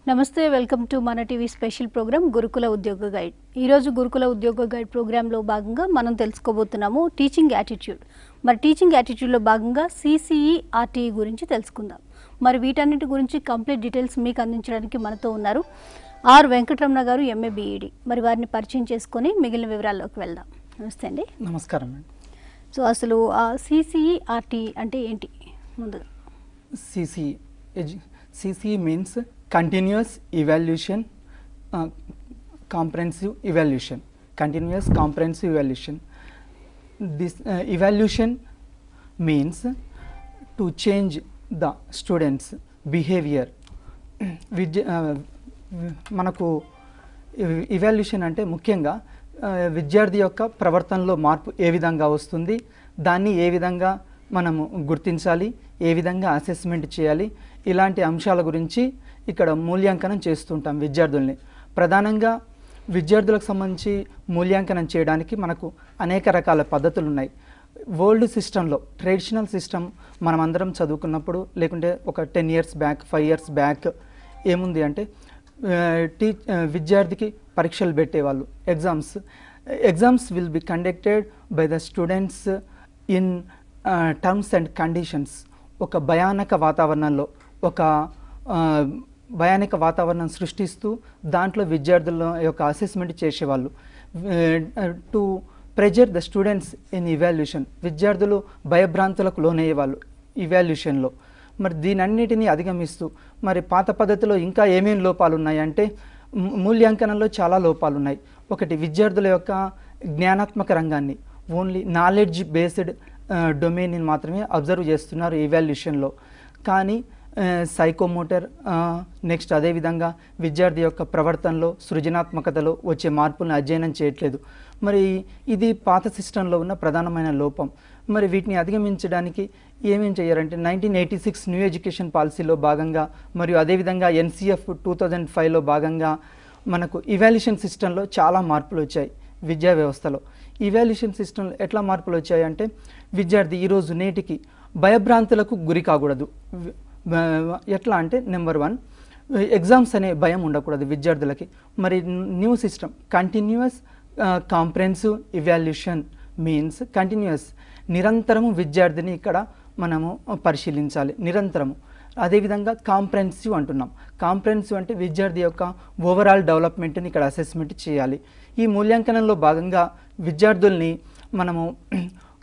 నమస్తే welcome to మన TV special programme గురుకుల ఉద్యోగ గైడ్. ఈరోజు గురుకుల ఉద్యోగ గైడ్ ప్రోగ్రాంలో భాగంగా మనం తెలుసుకోబోతున్నాము టీచింగ్ యాటిట్యూడ్. మరి టీచింగ్ యాటిట్యూడ్లో భాగంగా సిసిఈ ఆర్టీఈ గురించి తెలుసుకుందాం. మరి వీటన్నిటి గురించి కంప్లీట్ డీటెయిల్స్ మీకు అందించడానికి మనతో ఉన్నారు ఆర్ వెంకటరమణ గారు, ఎంఏ బీఈడి. మరి వారిని పరిచయం చేసుకొని మిగిలిన వివరాల్లోకి వెళ్దాం. నమస్తే అండి. నమస్కారం అండి. సో అసలు సిసిఈ ఆర్టీఈ అంటే ఏంటి? ముందుగా CCE means continuous evaluation, comprehensive evaluation. Continuous comprehensive evaluation. This evaluation means to change the students' behavior. మనకు ఇవాల్యూషన్ అంటే ముఖ్యంగా విద్యార్థి యొక్క ప్రవర్తనలో మార్పు ఏ విధంగా వస్తుంది, దాన్ని ఏ విధంగా మనము గుర్తించాలి, ఏ విధంగా అసెస్మెంట్ చేయాలి, ఇలాంటి అంశాల గురించి ఇక్కడ మూల్యాంకనం చేస్తుంటాం విద్యార్థుల్ని. ప్రధానంగా విద్యార్థులకు సంబంధించి మూల్యాంకనం చేయడానికి మనకు అనేక రకాల పద్ధతులు ఉన్నాయి. ఓల్డ్ సిస్టంలో ట్రెడిషనల్ సిస్టమ్ మనం అందరం చదువుకున్నప్పుడు, లేకుంటే ఒక 10 years బ్యాక్, 5 years బ్యాక్ ఏముంది అంటే విద్యార్థికి పరీక్షలు పెట్టేవాళ్ళు. Exams will be conducted by the students in terms and conditions. ఒక భయానక వాతావరణం సృష్టిస్తూ దాంట్లో విద్యార్థుల యొక్క అసెస్మెంట్ చేసేవాళ్ళు. To pressure the students in evaluation, విద్యార్థులు భయభ్రాంతులకు లోనయ్యేవాళ్ళు ఇవాల్యూషన్లో. మరి దీనన్నిటినీ అధిగమిస్తూ మరి పాత పద్ధతిలో ఇంకా ఏమేమి లోపాలు ఉన్నాయంటే మూల్యాంకనంలో చాలా లోపాలు ఉన్నాయి. ఒకటి, విద్యార్థుల యొక్క జ్ఞానాత్మక రంగాన్ని ఓన్లీ నాలెడ్జ్ బేస్డ్ డొమైన్ని మాత్రమే అబ్జర్వ్ చేస్తున్నారు ఇవాల్యూషన్లో. కానీ సైకోమోటర్, నెక్స్ట్ అదేవిధంగా విద్యార్థి యొక్క ప్రవర్తనలో, సృజనాత్మకతలో వచ్చే మార్పులను అధ్యయనం చేయట్లేదు. మరి ఇది పాత సిస్టంలో ఉన్న ప్రధానమైన లోపం. మరి వీటిని అధిగమించడానికి ఏమేం చేయాలంటే 1986 న్యూ ఎడ్యుకేషన్ పాలసీలో భాగంగా మరియు అదేవిధంగా NCF 2005లో భాగంగా మనకు ఇవాల్యూషన్ సిస్టంలో చాలా మార్పులు వచ్చాయి. విద్యా వ్యవస్థలో ఇవాల్యూషన్ సిస్టంలో ఎట్లా మార్పులు వచ్చాయంటే విద్యార్థి ఈరోజు నేటికి భయభ్రాంతులకు గురి కాకూడదు. ఎట్లా అంటే నెంబర్ 1, ఎగ్జామ్స్ అనే భయం ఉండకూడదు విద్యార్థులకి. మరి new system continuous comprehensive evaluation means continuous, నిరంతరము విద్యార్థిని ఇక్కడ మనము పరిశీలించాలి, నిరంతరము. అదేవిధంగా కాంప్రెహెన్సివ్ అంటున్నాం. కాంప్రెహెన్సివ్ అంటే విద్యార్థి యొక్క ఓవరాల్ డెవలప్మెంట్ని ఇక్కడ అసెస్మెంట్ చేయాలి. ఈ మూల్యాంకనంలో భాగంగా విద్యార్థుల్ని మనము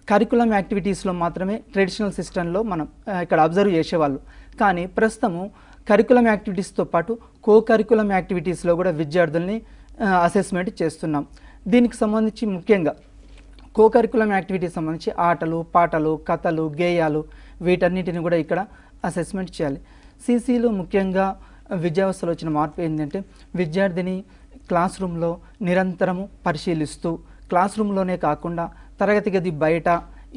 కరికులం యాక్టివిటీస్లో మాత్రమే ట్రెడిషనల్ సిస్టంలో మనం ఇక్కడ అబ్జర్వ్ చేసేవాళ్ళు. కానీ ప్రస్తుతము కరికులం యాక్టివిటీస్తో పాటు కరికులం యాక్టివిటీస్లో కూడా విద్యార్థుల్ని అసెస్మెంట్ చేస్తున్నాం. దీనికి సంబంధించి ముఖ్యంగా కరికులం యాక్టివిటీస్ సంబంధించి ఆటలు, పాటలు, కథలు, గేయాలు, వీటన్నిటిని కూడా ఇక్కడ అసెస్మెంట్ చేయాలి. సిసిలో ముఖ్యంగా విద్యావ్యవస్థలో వచ్చిన మార్పు ఏంటంటే విద్యార్థిని క్లాస్ రూమ్లో నిరంతరము పరిశీలిస్తూ, క్లాస్ రూమ్లోనే కాకుండా తరగతి గది బయట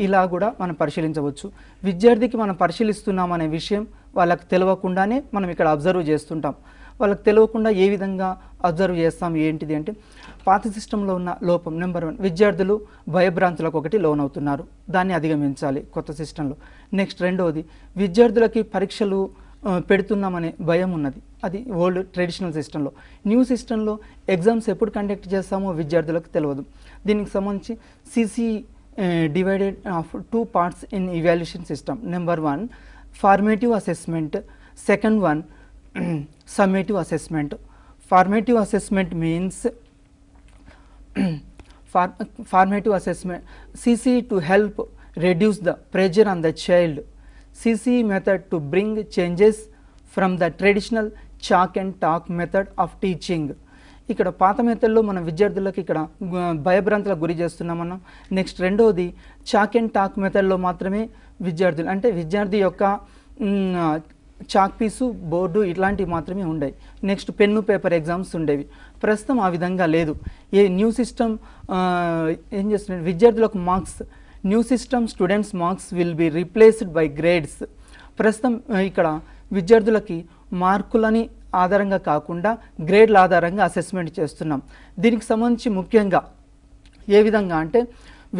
ఇలా కూడా మనం పరిశీలించవచ్చు. విద్యార్థికి మనం పరిశీలిస్తున్నామనే విషయం వాళ్ళకు తెలియకుండానే మనం ఇక్కడ అబ్జర్వ్ చేస్తుంటాం. వాళ్ళకి తెలియకుండా ఏ విధంగా అబ్జర్వ్ చేస్తాం ఏంటిది అంటే పాత సిస్టంలో ఉన్న లోపం నెంబర్ 1, విద్యార్థులు భయభ్రాంతులకు ఒకటి లోనవుతున్నారు, దాన్ని అధిగమించాలి కొత్త సిస్టంలో. నెక్స్ట్ రెండవది, విద్యార్థులకి పరీక్షలు పెడుతున్నామనే భయం ఉన్నది, అది ఓల్డ్ ట్రెడిషనల్ సిస్టంలో. న్యూ సిస్టంలో ఎగ్జామ్స్ ఎప్పుడు కండక్ట్ చేస్తామో విద్యార్థులకు తెలియదు. దీనికి సంబంధించి CC divided of 2 parts in evaluation system. Number 1 formative assessment, second 1 summative assessment. Formative assessment means formative assessment, CCE to help reduce the pressure on the child. CCE method to bring changes from the traditional chalk and talk method of teaching. ఇక్కడ పాత మెథడ్లో మన విద్యార్థులకు ఇక్కడ భయభ్రాంతులకు గురి చేస్తున్నామన్నాం. Next రెండవది chalk and talk మెథడ్లో మాత్రమే విద్యార్థులు, అంటే విద్యార్థి యొక్క చాక్ పీసు, బోర్డు ఇట్లాంటివి మాత్రమే ఉండేవి. నెక్స్ట్ పెన్ను పేపర్ ఎగ్జామ్స్ ఉండేవి. ప్రస్తుతం ఆ విధంగా లేదు. న్యూ సిస్టమ్ ఏం చేస్తున్నారు, విద్యార్థులకు marks, new system students marks will be replaced by grades. ప్రస్తుతం ఇక్కడ విద్యార్థులకి మార్కులని ఆధారంగా కాకుండా గ్రేడ్ల ఆధారంగా అసెస్మెంట్ చేస్తున్నాం. దీనికి సంబంధించి ముఖ్యంగా ఏ విధంగా అంటే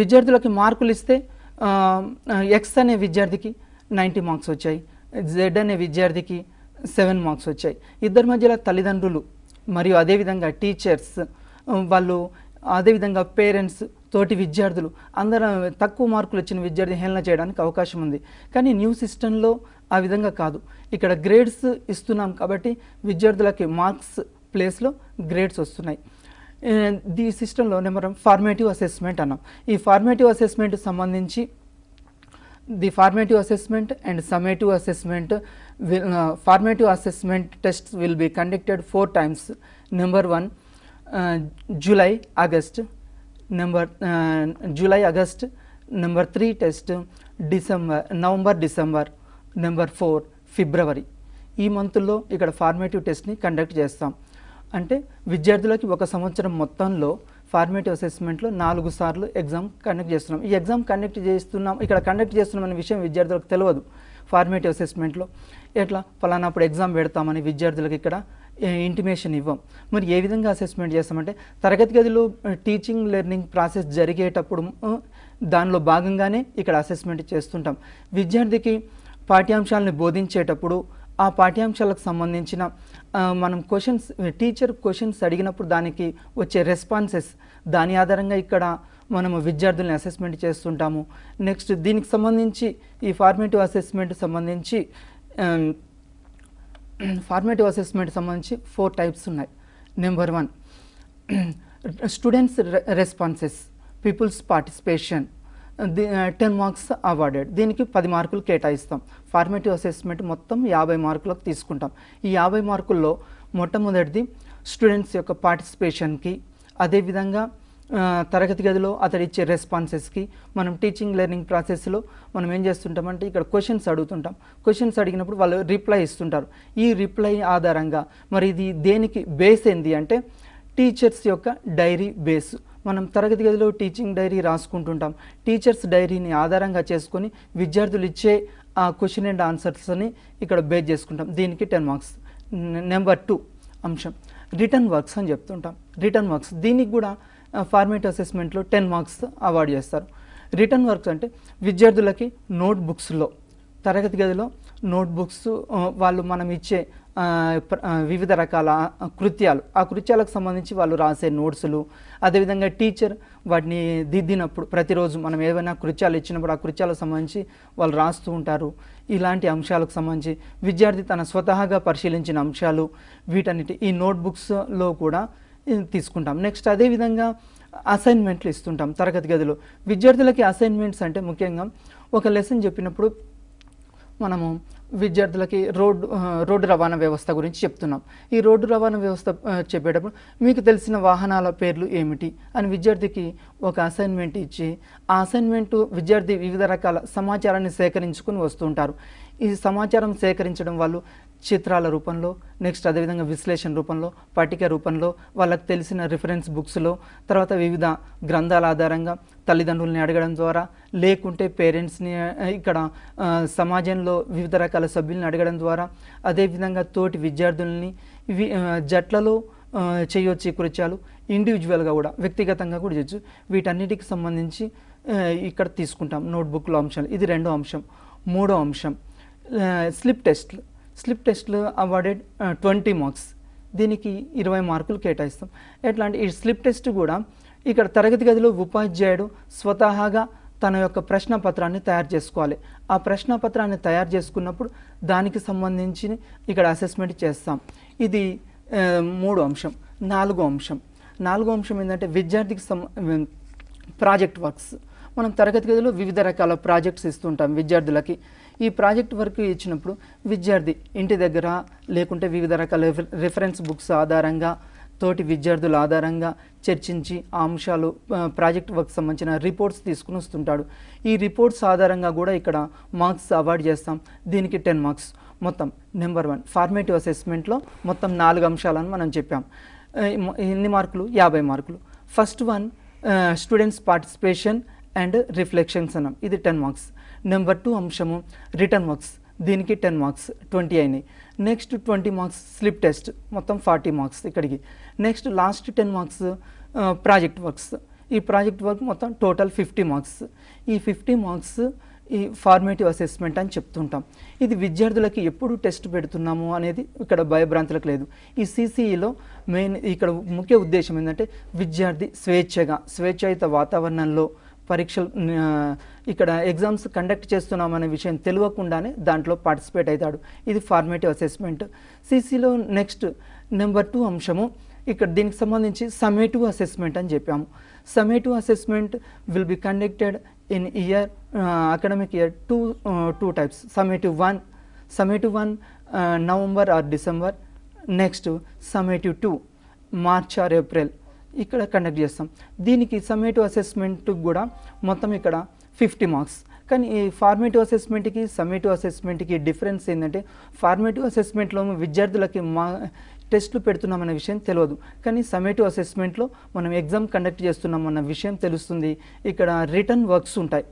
విద్యార్థులకి మార్కులు ఇస్తే ఎక్స్ అనే విద్యార్థికి 90 మార్క్స్ వచ్చాయి, జెడ్ అనే విద్యార్థికి 7 మార్క్స్ వచ్చాయి. ఇద్దరి మధ్యలో తల్లిదండ్రులు మరియు అదేవిధంగా టీచర్స్ వాళ్ళు అదేవిధంగా పేరెంట్స్ తోటి విద్యార్థులు అందరూ తక్కువ మార్కులు వచ్చిన విద్యార్థి హేళన చేయడానికి అవకాశం ఉంది. కానీ న్యూ సిస్టంలో ఆ విధంగా కాదు. ఇక్కడ గ్రేడ్స్ ఇస్తున్నాం కాబట్టి విద్యార్థులకి మార్క్స్ ప్లేస్లో గ్రేడ్స్ వస్తున్నాయి. ది సిస్టంలో నెంబర్ ఫార్మేటివ్ అసెస్మెంట్ అన్నాం. ఈ ఫార్మేటివ్ అసెస్మెంట్ సంబంధించి the formative assessment and summative assessment formative assessment tests will be conducted 4 times. Number 1 July August, July August. Number 3 test November December. Number 4 February. ఈ మంత్లో ఇక్కడ formative టెస్ట్ని conduct చేస్తాం. అంటే విద్యార్థులకి ఒక సంవత్సరం మొత్తంలో ఫార్మేటివ్ అసెస్మెంట్లో 4 సార్లు ఎగ్జామ్ కండక్ట్ చేస్తున్నాం. ఈ ఎగ్జామ్ కండక్ట్ చేస్తున్నాం అనే విషయం విద్యార్థులకు తెలియదు. ఫార్మేటివ్ అసెస్మెంట్లో ఎట్లా ఫలానాప్పుడు ఎగ్జామ్ పెడతామని విద్యార్థులకు ఇక్కడ ఇంటిమేషన్ ఇవ్వం. మరి ఏ విధంగా అసెస్మెంట్ చేస్తామంటే తరగతి గదిలో టీచింగ్ లెర్నింగ్ ప్రాసెస్ జరిగేటప్పుడు దానిలో భాగంగానే ఇక్కడ అసెస్మెంట్ చేస్తుంటాం. విద్యార్థికి పాఠ్యాంశాలను బోధించేటప్పుడు ఆ పాఠ్యాంశాలకు సంబంధించిన మనం టీచర్ క్వశ్చన్స్ అడిగినప్పుడు దానికి వచ్చే రెస్పాన్సెస్ దాని ఆధారంగా ఇక్కడ మనము విద్యార్థుల్ని అసెస్మెంట్ చేస్తుంటాము. నెక్స్ట్ దీనికి సంబంధించి ఈ ఫార్మేటివ్ అసెస్మెంట్ సంబంధించి 4 టైప్స్ ఉన్నాయి. Number 1 students responses, pupils participation, 10 marks awarded. దీనికి 10 మార్కులు కేటాయిస్తాం. ఫార్మేటివ్ అసెస్మెంట్ మొత్తం 50 మార్కులకు తీసుకుంటాం. ఈ 50 మార్కుల్లో మొట్టమొదటిది స్టూడెంట్స్ యొక్క పార్టిసిపేషన్కి, అదేవిధంగా తరగతి గదిలో అతడు ఇచ్చే రెస్పాన్సెస్కి. మనం టీచింగ్ లెర్నింగ్ ప్రాసెస్లో మనం ఏం చేస్తుంటామంటే ఇక్కడ క్వశ్చన్స్ అడుగుతుంటాం. క్వశ్చన్స్ అడిగినప్పుడు వాళ్ళు రిప్లై ఇస్తుంటారు. ఈ రిప్లై ఆధారంగా మరి ఇది దేనికి బేస్ ఏంది అంటే టీచర్స్ యొక్క డైరీ బేస్. మనం తరగతి గదిలో టీచింగ్ డైరీ రాసుకుంటుంటాం. టీచర్స్ డైరీని ఆధారంగా చేసుకొని విద్యార్థులు ఇచ్చే ఆ క్వశ్చన్ అండ్ ఆన్సర్స్ని ఇక్కడ బేస్ చేసుకుంటాం. దీనికి 10 మార్క్స్. నెంబర్ 2 అంశం రిటర్న్ వర్క్స్ అని చెప్తుంటాం. రిటర్న్ వర్క్స్ దీనికి కూడా ఫార్మేటివ్ అసెస్మెంట్లో 10 మార్క్స్ అవార్డు చేస్తారు. రిటర్న్ వర్క్స్ అంటే విద్యార్థులకి నోట్బుక్స్లో తరగతి గదిలో నోట్బుక్స్ వాళ్ళు మనం ఇచ్చే వివిధ రకాల కృత్యాలు, ఆ కృత్యాలకు సంబంధించి వాళ్ళు రాసే నోట్సులు, అదేవిధంగా టీచర్ వాటిని దిద్దినప్పుడు ప్రతిరోజు మనం ఏమైనా కృత్యాలు ఇచ్చినప్పుడు ఆ కృత్యాలకు సంబంధించి వాళ్ళు రాస్తూ ఉంటారు. ఇలాంటి అంశాలకు సంబంధించి విద్యార్థి తన స్వతహాగా పరిశీలించిన అంశాలు వీటన్నిటి ఈ నోట్బుక్స్లో కూడా తీసుకుంటాం. నెక్స్ట్ అదేవిధంగా అసైన్మెంట్లు ఇస్తుంటాం తరగతి గదిలో. విద్యార్థులకి అసైన్మెంట్స్ అంటే ముఖ్యంగా ఒక లెసన్ చెప్పినప్పుడు మనము విద్యార్థులకి రోడ్డు రవాణా వ్యవస్థ గురించి చెప్తున్నాం. ఈ రోడ్డు రవాణా వ్యవస్థ చెప్పేటప్పుడు మీకు తెలిసిన వాహనాల పేర్లు ఏమిటి అని విద్యార్థికి ఒక అసైన్మెంట్ ఇచ్చి ఆ అసైన్మెంట్ విద్యార్థి వివిధ రకాల సమాచారాన్ని సేకరించుకుని వస్తుంటారు. ఈ సమాచారం సేకరించడం వాళ్ళు చిత్రాల రూపంలో, నెక్స్ట్ అదేవిధంగా విశ్లేషణ రూపంలో, పట్టిక రూపంలో, వాళ్ళకి తెలిసిన రిఫరెన్స్ బుక్స్లో, తర్వాత వివిధ గ్రంథాల ఆధారంగా తల్లిదండ్రుల్ని అడగడం ద్వారా, లేకుంటే పేరెంట్స్ని ఇక్కడ సమాజంలో వివిధ రకాల సభ్యుల్ని అడగడం ద్వారా, అదేవిధంగా తోటి విద్యార్థుల్ని జట్లలో చేయొచ్చు కృత్యాలు, ఇండివిజువల్గా కూడా వ్యక్తిగతంగా కూడా చేయొచ్చు. వీటన్నిటికి సంబంధించి ఇక్కడ తీసుకుంటాం నోట్బుక్లో అంశాలు. ఇది 2వ అంశం. 3వ అంశం స్లిప్ టెస్ట్లు. స్లిప్ టెస్ట్లు అవార్డెడ్ 20 మార్క్స్. దీనికి 20 మార్కులు కేటాయిస్తాం. ఎట్లా అంటే ఈ స్లిప్ టెస్ట్ కూడా ఇక్కడ తరగతి గదిలో ఉపాధ్యాయుడు స్వతహాగా తన యొక్క ప్రశ్నపత్రాన్ని తయారు చేసుకోవాలి. ఆ ప్రశ్నపత్రాన్ని తయారు చేసుకున్నప్పుడు దానికి సంబంధించి ఇక్కడ అసెస్మెంట్ చేస్తాం. ఇది 3వ అంశం. 4వ అంశం ఏంటంటే విద్యార్థికి ప్రాజెక్ట్ వర్క్స్. మనం తరగతి గదిలో వివిధ రకాల ప్రాజెక్ట్స్ ఇస్తుంటాం విద్యార్థులకి. ఈ ప్రాజెక్ట్ వర్క్ ఇచ్చినప్పుడు విద్యార్థి ఇంటి దగ్గర లేకుంటే వివిధ రకాల రిఫరెన్స్ బుక్స్ ఆధారంగా తోటి విద్యార్థుల ఆధారంగా చర్చించి ఆ అంశాలు ప్రాజెక్ట్ వర్క్ సంబంధించిన రిపోర్ట్స్ తీసుకుని వస్తుంటాడు. ఈ రిపోర్ట్స్ ఆధారంగా కూడా ఇక్కడ మార్క్స్ అవార్డు చేస్తాం. దీనికి 10 మార్క్స్. మొత్తం నెంబర్ 1 ఫార్మేటివ్ అసెస్మెంట్లో మొత్తం 4 అంశాలను మనం చెప్పాం. ఎన్ని మార్కులు? 50 మార్కులు. First 1 students participation and reflections అన్నాం. ఇది 10 మార్క్స్. నెంబర్ 2 అంశము రిటర్న్ వర్క్స్. దీనికి 10 మార్క్స్ 20 అయినాయి. నెక్స్ట్ 20 మార్క్స్ స్లిప్ టెస్ట్, మొత్తం 40 మార్క్స్ ఇక్కడికి. Next last 10 marks project works. ఈ ప్రాజెక్ట్ వర్క్ మొత్తం టోటల్ 50 మార్క్స్. ఈ 50 మార్క్స్ ఈ ఫార్మేటివ్ అసెస్మెంట్ అని చెప్తుంటాం. ఇది విద్యార్థులకి ఎప్పుడు టెస్ట్ పెడుతున్నాము అనేది ఇక్కడ భయభ్రాంతులకు లేదు. ఈ సిసిఈలో మెయిన్ ఇక్కడ ముఖ్య ఉద్దేశం ఏంటంటే విద్యార్థి స్వేచ్ఛాయుత వాతావరణంలో పరీక్షలు ఇక్కడ ఎగ్జామ్స్ కండక్ట్ చేస్తున్నామనే విషయం తెలియకుండానే దాంట్లో పార్టిసిపేట్ అవుతాడు. ఇది ఫార్మేటివ్ అసెస్మెంట్. సిసిలో నెక్స్ట్ నెంబర్ 2 అంశము ఇక్కడ దీనికి సంబంధించి సమ్మేటివ్ అసెస్మెంట్ అని చెప్పాము. Summative assessment will be conducted in year academic year two types. Summative 1 November are December, next summative 2 March are April ఇక్కడ కండక్ట్ చేస్తాం. దీనికి సమ్మేటివ్ అసెస్మెంట్ కూడా మొత్తం ఇక్కడ 50 మార్క్స్. కానీ ఈ ఫార్మేటివ్ అసెస్మెంట్కి సమ్మేటివ్ అసెస్మెంట్కి డిఫరెన్స్ ఏంటంటే ఫార్మేటివ్ అసెస్మెంట్లో విద్యార్థులకి టెస్టులు పెడుతున్నామనే విషయం తెలియదు, కానీ సమ్మేటివ్ అసెస్మెంట్లో మనం ఎగ్జామ్ కండక్ట్ చేస్తున్నామన్న విషయం తెలుస్తుంది. ఇక్కడ రిటర్న్ వర్క్స్ ఉంటాయి.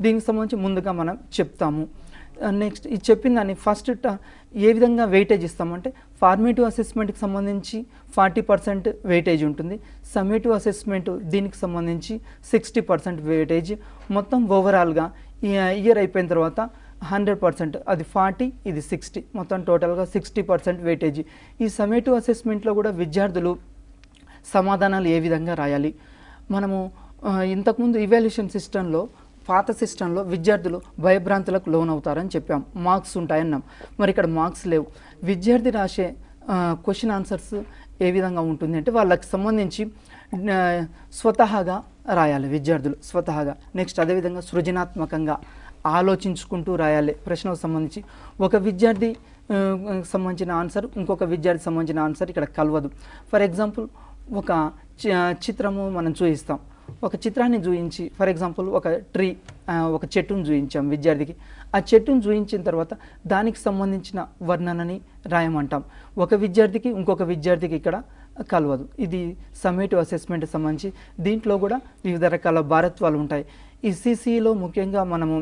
దీనికి సంబంధించి ముందుగా మనం చెప్తాము. నెక్స్ట్ ఇది చెప్పిన దాన్ని ఫస్ట్ ఏ విధంగా వెయిటేజ్ ఇస్తామంటే ఫార్మేటివ్ అసెస్మెంట్కి సంబంధించి 40% వెయిటేజ్ ఉంటుంది. సమ్మేటివ్ అసెస్మెంట్ దీనికి సంబంధించి 60% వెయిటేజ్. మొత్తం ఓవరాల్గా ఇయర్ అయిపోయిన తర్వాత 100%, అది 40, ఇది 60, మొత్తం టోటల్గా 60% వెయిటేజ్. ఈ సమ్మేటివ్ అసెస్మెంట్లో కూడా విద్యార్థులు సమాధానాలు ఏ విధంగా రాయాలి, మనము ఇంతకుముందు ఇవాల్యుయేషన్ సిస్టంలో పాత సిస్టంలో విద్యార్థులు భయభ్రాంతులకు లోనవుతారని చెప్పాం, మార్క్స్ ఉంటాయన్నాం. మరి ఇక్కడ మార్క్స్ లేవు. విద్యార్థి రాసే క్వశ్చన్ ఆన్సర్స్ ఏ విధంగా ఉంటుంది అంటే వాళ్ళకి సంబంధించి స్వతహాగా రాయాలి విద్యార్థులు స్వతహాగా. నెక్స్ట్ అదేవిధంగా సృజనాత్మకంగా ఆలోచించుకుంటూ రాయాలి. ప్రశ్నకు సంబంధించి ఒక విద్యార్థి సంబంధించిన ఆన్సర్ ఇంకొక విద్యార్థి సంబంధించిన ఆన్సర్ ఇక్కడ కలవదు. ఫర్ ఎగ్జాంపుల్ ఒక చిత్రము మనం చూపిస్తాం. ఒక చిత్రాన్ని చూపించి ఫర్ ఎగ్జాంపుల్ ఒక చెట్టును చూపించాం విద్యార్థికి. ఆ చెట్టును చూపించిన తర్వాత దానికి సంబంధించిన వర్ణనని రాయమంటాం. ఒక విద్యార్థికి ఇంకొక విద్యార్థికి ఇక్కడ కలవదు. ఇది సమ్మేటివ్ అసెస్మెంట్ సంబంధించి. దీంట్లో కూడా వివిధ రకాల భారత్వాలు ఉంటాయి. ఈ సిసిలో ముఖ్యంగా మనము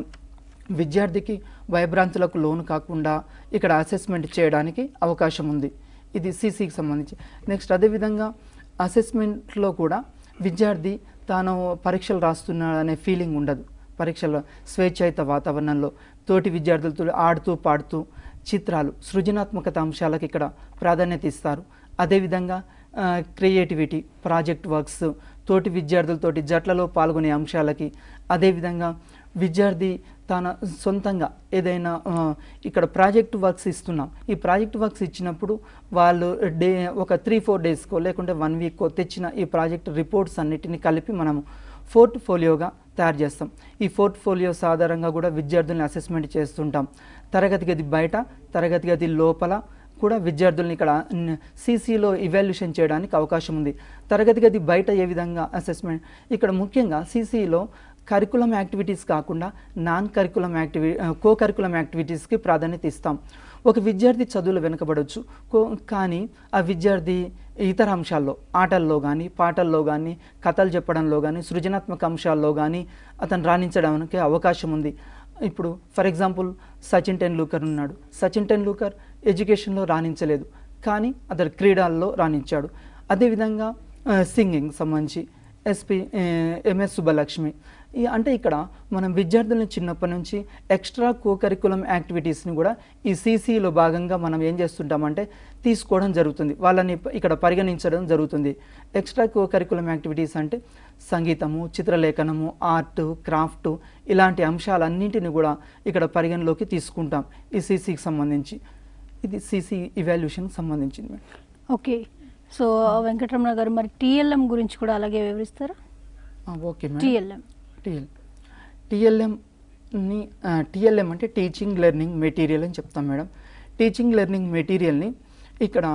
విద్యార్థికి భయభ్రాంతులకు లోను కాకుండా ఇక్కడ అసెస్మెంట్ చేయడానికి అవకాశం ఉంది. ఇది సిసికి సంబంధించి. నెక్స్ట్ అదేవిధంగా అసెస్మెంట్లో కూడా విద్యార్థి తాను పరీక్షలు రాస్తున్నాడనే ఫీలింగ్ ఉండదు. పరీక్షల్లో స్వేచ్ఛాయుత వాతావరణంలో తోటి విద్యార్థులతో ఆడుతూ పాడుతూ చిత్రాలు, సృజనాత్మకత అంశాలకు ఇక్కడ ప్రాధాన్యత ఇస్తారు. అదేవిధంగా క్రియేటివిటీ, ప్రాజెక్ట్ వర్క్స్, తోటి విద్యార్థులతోటి జట్లలో పాల్గొనే అంశాలకి, అదేవిధంగా విద్యార్థి తన సొంతంగా ఏదైనా ఇక్కడ ప్రాజెక్ట్ వర్క్స్ ఇస్తున్నాం. ఈ ప్రాజెక్ట్ వర్క్స్ ఇచ్చినప్పుడు వాళ్ళు ఒక 3-4 డేస్కో లేకుంటే 1 వీక్కో తెచ్చిన ఈ ప్రాజెక్ట్ రిపోర్ట్స్ అన్నిటిని కలిపి మనము పోర్ట్ఫోలియోగా తయారు చేస్తాం. ఈ పోర్ట్ఫోలియోస్ ఆధారంగా కూడా విద్యార్థుల్ని అసెస్మెంట్ చేస్తుంటాం. తరగతి గది బయట, తరగతి గది లోపల కూడా విద్యార్థుల్ని ఇక్కడ సిసిలో ఇవాల్యుయేషన్ చేయడానికి అవకాశం ఉంది. తరగతి గది బయట ఏ విధంగా అసెస్మెంట్, ఇక్కడ ముఖ్యంగా సిసిలో కరికులం యాక్టివిటీస్ కాకుండా కో కరికులం యాక్టివిటీస్కి ప్రాధాన్యత ఇస్తాం. ఒక విద్యార్థి చదువులో వెనుకబడవచ్చు, కానీ ఆ విద్యార్థి ఇతర అంశాల్లో, ఆటల్లో కానీ, పాటల్లో కానీ, కథలు చెప్పడంలో కానీ, సృజనాత్మక అంశాల్లో కానీ అతను రాణించడానికి అవకాశం ఉంది. ఇప్పుడు ఫర్ ఎగ్జాంపుల్ సచిన్ టెండూల్కర్ ఉన్నాడు. సచిన్ టెండూల్కర్ ఎడ్యుకేషన్లో రాణించలేదు, కానీ అతడు క్రీడల్లో రాణించాడు. అదేవిధంగా సింగింగ్ సంబంధించి ఎంఎస్ సుబ్బలక్ష్మి. అంటే ఇక్కడ మనం విద్యార్థులను చిన్నప్పటి నుంచి ఎక్స్ట్రా కోకరికులం యాక్టివిటీస్ని కూడా ఈ సిసిలో భాగంగా మనం ఏం చేస్తుంటామంటే తీసుకోవడం జరుగుతుంది, వాళ్ళని ఇక్కడ పరిగణించడం జరుగుతుంది. ఎక్స్ట్రా కోకరికులం యాక్టివిటీస్ అంటే సంగీతము, చిత్రలేఖనము, ఆర్ట్, క్రాఫ్ట్ ఇలాంటి అంశాలన్నింటినీ కూడా ఇక్కడ పరిగణలోకి తీసుకుంటాం ఈ సిసికి సంబంధించి. ఇది సిసి ఇవాల్యుయేషన్కి సంబంధించింది. ఓకే, సో వెంకటరమణ గారు మరి టీఎల్ఎం గురించి కూడా అలాగే వివరిస్తారా? Okay madam. టీఎల్ఎం అంటే టీచింగ్ లెర్నింగ్ మెటీరియల్ అని చెప్తాం మేడం. టీచింగ్ లెర్నింగ్ మెటీరియల్ని ఇక్కడ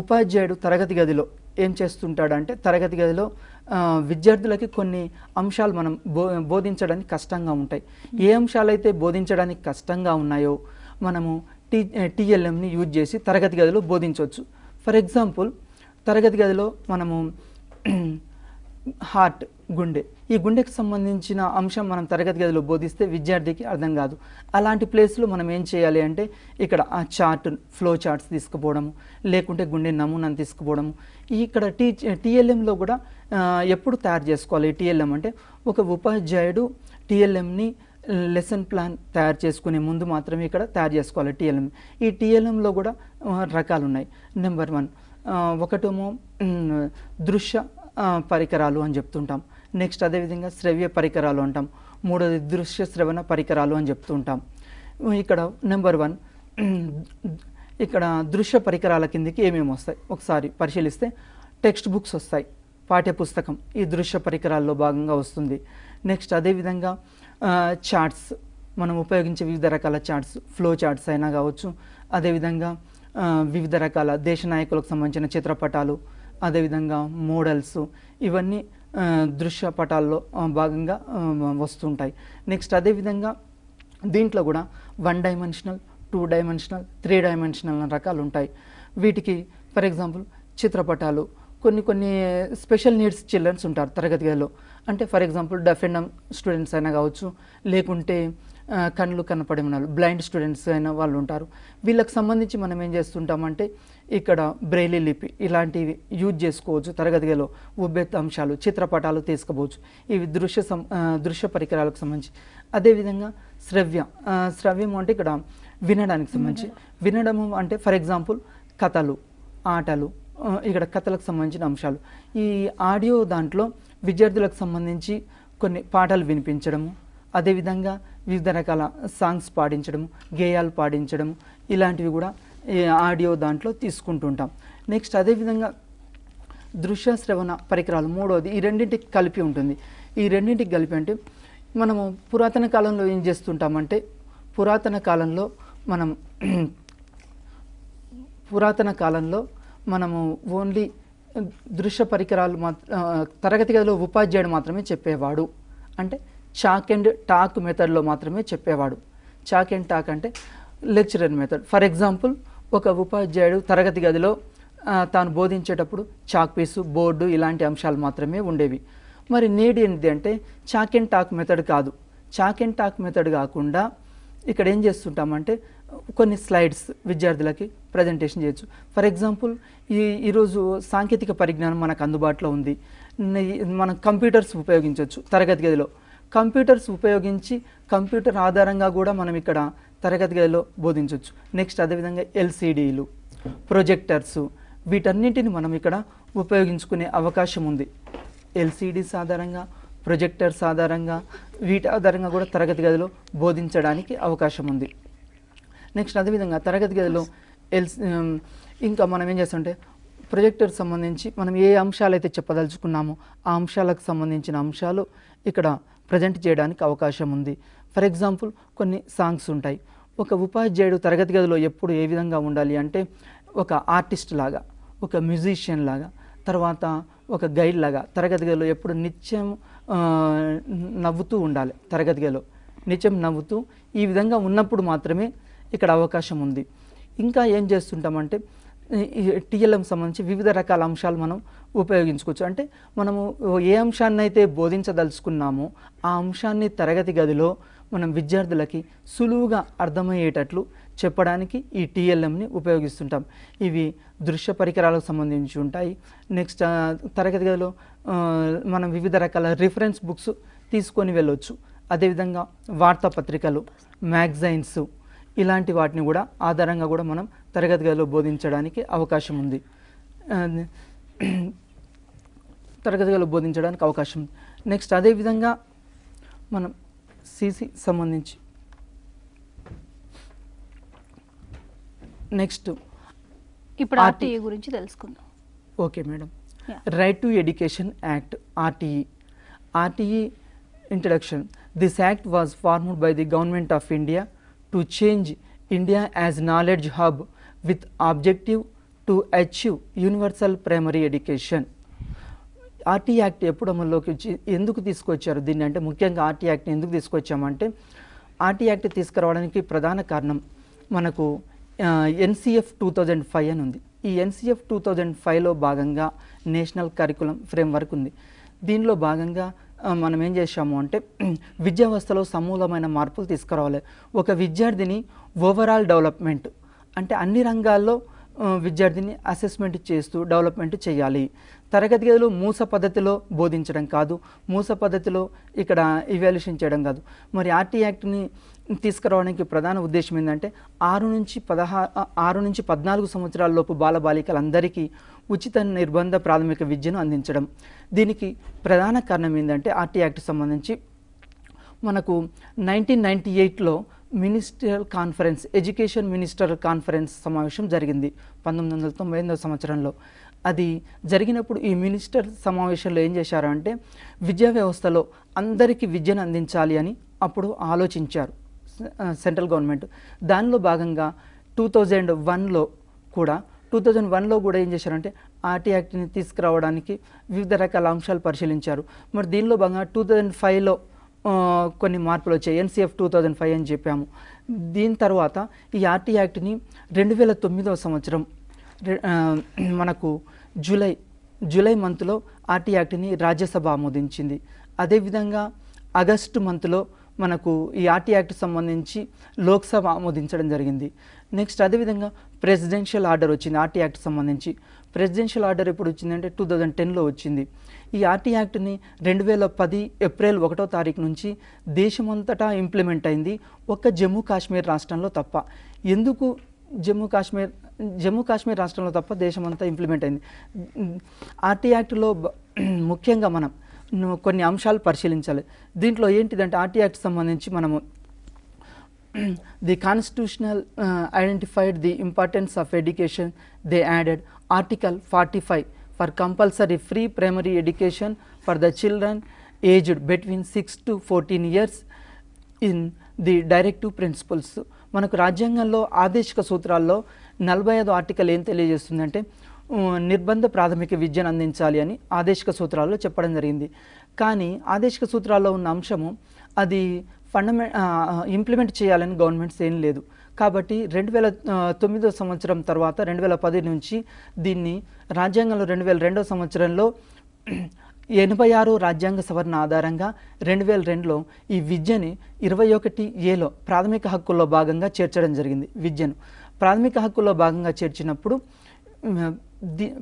ఉపాధ్యాయుడు తరగతి గదిలో ఏం చేస్తుంటాడంటే తరగతి గదిలో విద్యార్థులకి కొన్ని అంశాలు మనం బోధించడానికి కష్టంగా ఉంటాయి. ఏ అంశాలైతే బోధించడానికి కష్టంగా ఉన్నాయో మనము టీఎల్ఎంని యూజ్ చేసి తరగతి గదిలో బోధించవచ్చు. ఫర్ ఎగ్జాంపుల్ తరగతి గదిలో మనము హార్ట్, గుండె, ఈ గుండెకి సంబంధించిన అంశం మనం తరగతి గదిలో బోధిస్తే విద్యార్థికి అర్థం కాదు. అలాంటి ప్లేస్లో మనం ఏం చేయాలి అంటే ఇక్కడ ఆ ఫ్లో చార్ట్స్ తీసుకుపోవడము, లేకుంటే గుండె నమూనాను తీసుకుపోవడము. ఇక్కడ టీఎల్ఎంలో కూడా ఎప్పుడు తయారు చేసుకోవాలి టీఎల్ఎం అంటే ఒక ఉపాధ్యాయుడు టీఎల్ఎంని లెసన్ ప్లాన్ తయారు చేసుకునే ముందు మాత్రమే ఇక్కడ తయారు చేసుకోవాలి టీఎల్ఎం. ఈ టీఎల్ఎంలో కూడా రకాలు ఉన్నాయి. నెంబర్ 1 ఒకటేమో దృశ్య పరికరాలు అని చెప్తుంటాం. నెక్స్ట్ అదేవిధంగా శ్రవ్య పరికరాలు అంటాం. మూడోది దృశ్య శ్రవణ పరికరాలు అని చెప్తుంటాం. ఇక్కడ నెంబర్ 1 ఇక్కడ దృశ్య పరికరాల కిందకి ఏమేమి వస్తాయి ఒకసారి పరిశీలిస్తే టెక్స్ట్ బుక్స్ వస్తాయి, పాఠ్యపుస్తకం ఈ దృశ్య పరికరాల్లో భాగంగా వస్తుంది. నెక్స్ట్ అదేవిధంగా చార్ట్స్, మనం ఉపయోగించే వివిధ రకాల చార్ట్స్, ఫ్లో చార్ట్స్ అయినా కావచ్చు, అదేవిధంగా వివిధ రకాల దేశ నాయకులకు సంబంధించిన చిత్రపటాలు, అదేవిధంగా మోడల్స్, ఇవన్నీ దృశ్య పటాల్లో భాగంగా వస్తుంటాయి. నెక్స్ట్ అదేవిధంగా దీంట్లో కూడా 1 డైమెన్షనల్, 2 డైమెన్షనల్, 3 డైమెన్షనల్ రకాలు ఉంటాయి. వీటికి ఫర్ ఎగ్జాంపుల్ చిత్రపటాలు, కొన్ని స్పెషల్ నీడ్స్ చిల్డ్రన్స్ ఉంటారు తరగతి గదిలో. అంటే for example deaf and dumb students అయినా కావచ్చు, లేకుంటే కళ్ళు కనపడే వాళ్ళు బ్లైండ్ స్టూడెంట్స్ అయిన వాళ్ళు ఉంటారు. వీళ్ళకి సంబంధించి మనం ఏం చేస్తుంటామంటే ఇక్కడ బ్రెయిలీ లిపి ఇలాంటివి యూజ్ చేసుకోవచ్చు. తరగతి గదిలో ఉబ్బెత్త అంశాలు, చిత్రపటాలు తీసుకోవచ్చు. ఇవి దృశ్య పరికరాలకు సంబంధించి. అదేవిధంగా శ్రవ్యం అంటే ఇక్కడ వినడానికి సంబంధించి. వినడం అంటే ఫర్ ఎగ్జాంపుల్ కథలు, ఆటలు, ఇక్కడ కథలకు సంబంధించిన అంశాలు. ఈ ఆడియో దాంట్లో విద్యార్థులకు సంబంధించి కొన్ని పాటలు వినిపించడము, అదేవిధంగా వివిధ రకాల సాంగ్స్ పాడించడము, గేయాలు పాడించడము, ఇలాంటివి కూడా ఈ ఆడియో దాంట్లో తీసుకుంటుంటాం. నెక్స్ట్ అదేవిధంగా దృశ్య శ్రవణ పరికరాలు మూడోది ఈ రెండింటికి కలిపి ఉంటుంది. ఈ రెండింటికి కలిపి అంటే మనము పురాతన కాలంలో ఏం చేస్తుంటామంటే పురాతన కాలంలో మనము ఓన్లీ దృశ్య పరికరాలు తరగతి గదిలో ఉపాధ్యాయుడు మాత్రమే చెప్పేవాడు. అంటే చాక్ అండ్ టాక్ మెథడ్లో మాత్రమే చెప్పేవాడు. చాక్ అండ్ టాక్ అంటే లెక్చరర్ మెథడ్. ఫర్ ఎగ్జాంపుల్ ఒక ఉపాధ్యాయుడు తరగతి గదిలో తాను బోధించేటప్పుడు చాక్ పీసు, బోర్డు ఇలాంటి అంశాలు మాత్రమే ఉండేవి. మరి నేడు ఏంటి అంటే చాక్ అండ్ టాక్ మెథడ్ కాదు. చాక్ అండ్ టాక్ మెథడ్ కాకుండా ఇక్కడ ఏం చేస్తుంటామంటే కొన్ని స్లైడ్స్ విద్యార్థులకి ప్రజెంటేషన్ చేయొచ్చు. ఫర్ ఎగ్జాంపుల్ ఈరోజు సాంకేతిక పరిజ్ఞానం మనకు అందుబాటులో ఉంది. మనం కంప్యూటర్స్ ఉపయోగించవచ్చు తరగతి గదిలో. కంప్యూటర్స్ ఉపయోగించి కంప్యూటర్ ఆధారంగా కూడా మనం ఇక్కడ తరగతి గదిలో బోధించవచ్చు. నెక్స్ట్ అదేవిధంగా ఎల్సిడీలు, ప్రొజెక్టర్స్, వీటన్నింటిని మనం ఇక్కడ ఉపయోగించుకునే అవకాశం ఉంది. ఎల్సిడీస్ ఆధారంగా, ప్రొజెక్టర్స్ ఆధారంగా, వీటి ఆధారంగా కూడా తరగతి గదిలో బోధించడానికి అవకాశం ఉంది. నెక్స్ట్ అదేవిధంగా తరగతి గదిలో ఇంకా మనం ఏం చేస్తుంటే ప్రొజెక్టర్ సంబంధించి మనం ఏ అంశాలు అయితే చెప్పదలుచుకున్నామో ఆ అంశాలకు సంబంధించిన అంశాలు ఇక్కడ ప్రజెంట్ చేయడానికి అవకాశం ఉంది. ఫర్ ఎగ్జాంపుల్ కొన్ని సాంగ్స్ ఉంటాయి. ఒక ఉపాధ్యాయుడు తరగతి గదిలో ఎప్పుడు ఏ విధంగా ఉండాలి అంటే ఒక ఆర్టిస్ట్ లాగా, ఒక మ్యూజిషియన్ లాగా, తర్వాత ఒక గైడ్ లాగా తరగతి గదిలో ఎప్పుడు నిత్యం నవ్వుతూ ఉండాలి. తరగతి గదిలో నిత్యం నవ్వుతూ ఈ విధంగా ఉన్నప్పుడు మాత్రమే ఇక్కడ అవకాశం ఉంది. ఇంకా ఏం చేస్తుంటామంటే టీఎల్ఎం సంబంధించి వివిధ రకాల అంశాలు మనం ఉపయోగించుకోవచ్చు. అంటే మనము ఏ అంశాన్ని అయితే బోధించదలుచుకున్నామో ఆ అంశాన్ని తరగతి గదిలో మనం విద్యార్థులకి సులువుగా అర్థమయ్యేటట్లు చెప్పడానికి ఈ టీఎల్ఎంని ఉపయోగిస్తుంటాం. ఇవి దృశ్య పరికరాలకు సంబంధించి ఉంటాయి. నెక్స్ట్ తరగతి గదిలో మనం వివిధ రకాల రిఫరెన్స్ బుక్స్ తీసుకొని వెళ్ళొచ్చు. అదేవిధంగా వార్తాపత్రికలు, మ్యాగజైన్స్ ఇలాంటి వాటిని కూడా ఆధారంగా కూడా మనం తరగతి గదిలో బోధించడానికి అవకాశం ఉంది. నెక్స్ట్ అదేవిధంగా మనం సిసి సంబంధించి నెక్స్ట్ ఇప్పుడు ఆర్టీఈ గురించి తెలుసుకుందాం. Okay madam. Right to education act, RTE introduction. This act was formed by the government of India to change India as knowledge hub with objective to achieve universal primary education. RTE act ఎప్పుడు అమల్లోకి వచ్చి ఎందుకు తీసుకొచ్చారు దీన్ని అంటే ముఖ్యంగా RT యాక్ట్ని ఎందుకు తీసుకొచ్చామంటే RT act తీసుకురావడానికి ప్రధాన కారణం మనకు ఎన్సిఎఫ్ 2005 అని ఉంది. ఈ ఎన్సిఎఫ్ 2005లో భాగంగా నేషనల్ కరికులం ఫ్రేమ్వర్క్ ఉంది. దీనిలో భాగంగా మనం ఏం చేసాము అంటే విద్యా వ్యవస్థలో సమూలమైన మార్పులు తీసుకురావాలి. ఒక విద్యార్థిని ఓవరాల్ డెవలప్మెంట్ అంటే అన్ని రంగాల్లో విద్యార్థిని అసెస్మెంట్ చేస్తూ డెవలప్మెంట్ చేయాలి. తరగతి గదిలో మూస పద్ధతిలో బోధించడం కాదు, మూస పద్ధతిలో ఇక్కడ ఇవాల్యుయేషన్ చేయడం కాదు. మరి ఆర్టీ యాక్ట్ని తీసుకురావడానికి ప్రధాన ఉద్దేశం ఏంటంటే 6 నుంచి 14 సంవత్సరాల లోపు బాలబాలికలందరికీ ఉచిత నిర్బంధ ప్రాథమిక విద్యను అందించడం. దీనికి ప్రధాన కారణం ఏంటంటే ఆర్టీ యాక్ట్ సంబంధించి మనకు 1998లో ministerial conference, education minister conference సమావేశం జరిగింది 1998 సంవత్సరంలో. అది జరిగినప్పుడు ఈ మినిస్టర్ సమావేశంలో ఏం చేశారు అంటే విద్యా వ్యవస్థలో అందరికీ విద్యను అందించాలి అని అప్పుడు ఆలోచించారు సెంట్రల్ గవర్నమెంట్. దానిలో భాగంగా 2001లో కూడా ఏం చేశారంటే ఆర్టీ యాక్ట్ని తీసుకురావడానికి వివిధ రకాల అంశాలు పరిశీలించారు. మరి దీనిలో భాగంగా 2005లో కొన్ని మార్పులు వచ్చాయి, NCF 2005 అని చెప్పాము. దీని తర్వాత ఈ ఆర్టీ యాక్ట్ని 2009వ సంవత్సరం మనకు జూలై మంత్లో ఆర్టీ యాక్ట్ని రాజ్యసభ ఆమోదించింది. అదేవిధంగా ఆగస్టు మంత్లో మనకు ఈ ఆర్టీ యాక్ట్ సంబంధించి లోక్సభ ఆమోదించడం జరిగింది. నెక్స్ట్ అదేవిధంగా ప్రెసిడెన్షియల్ ఆర్డర్ వచ్చింది ఆర్టీ యాక్ట్ సంబంధించి. ప్రెసిడెన్షియల్ ఆర్డర్ ఎప్పుడు వచ్చిందంటే 2010లో వచ్చింది. ఈ ఆర్టీ యాక్ట్ని 2010 ఏప్రిల్ 1వ తారీఖు నుంచి దేశమంతటా ఇంప్లిమెంట్ అయింది, ఒక్క జమ్మూ కాశ్మీర్ రాష్ట్రంలో తప్ప. ఎందుకు జమ్మూ కాశ్మీర్ రాష్ట్రంలో తప్ప దేశమంతా ఇంప్లిమెంట్ అయింది? ఆర్టీ యాక్ట్లో ముఖ్యంగా మనం కొన్ని అంశాలు పరిశీలించాలి. దీంట్లో ఏంటిదంటే ఆర్టీ యాక్ట్ సంబంధించి మనము the constitutional identified the importance of education. They added article 45 for compulsory free primary education for the children aged between 6 to 14 years in the directive principles. మనకు రాజ్యాంగంలో ఆదేశిక సూత్రాల్లో 45వ ఆర్టికల్ ఏం తెలియజేస్తుందంటే నిర్బంధ ప్రాథమిక విద్యను అందించాలి అని ఆదేశిక సూత్రాల్లో చెప్పడం జరిగింది. కానీ ఆదేశిక సూత్రాల్లో ఉన్న అంశము అది ఇంప్లిమెంట్ చేయాలని గవర్నమెంట్స్ ఏం లేదు. కాబట్టి 2009వ సంవత్సరం తర్వాత 2010 నుంచి దీన్ని రాజ్యాంగంలో 2002వ సంవత్సరంలో 86 రాజ్యాంగ సవరణ ఆధారంగా 2002లో ఈ విద్యని 21Aలో ప్రాథమిక హక్కుల్లో భాగంగా చేర్చడం జరిగింది. విద్యను ప్రాథమిక హక్కుల్లో భాగంగా చేర్చినప్పుడు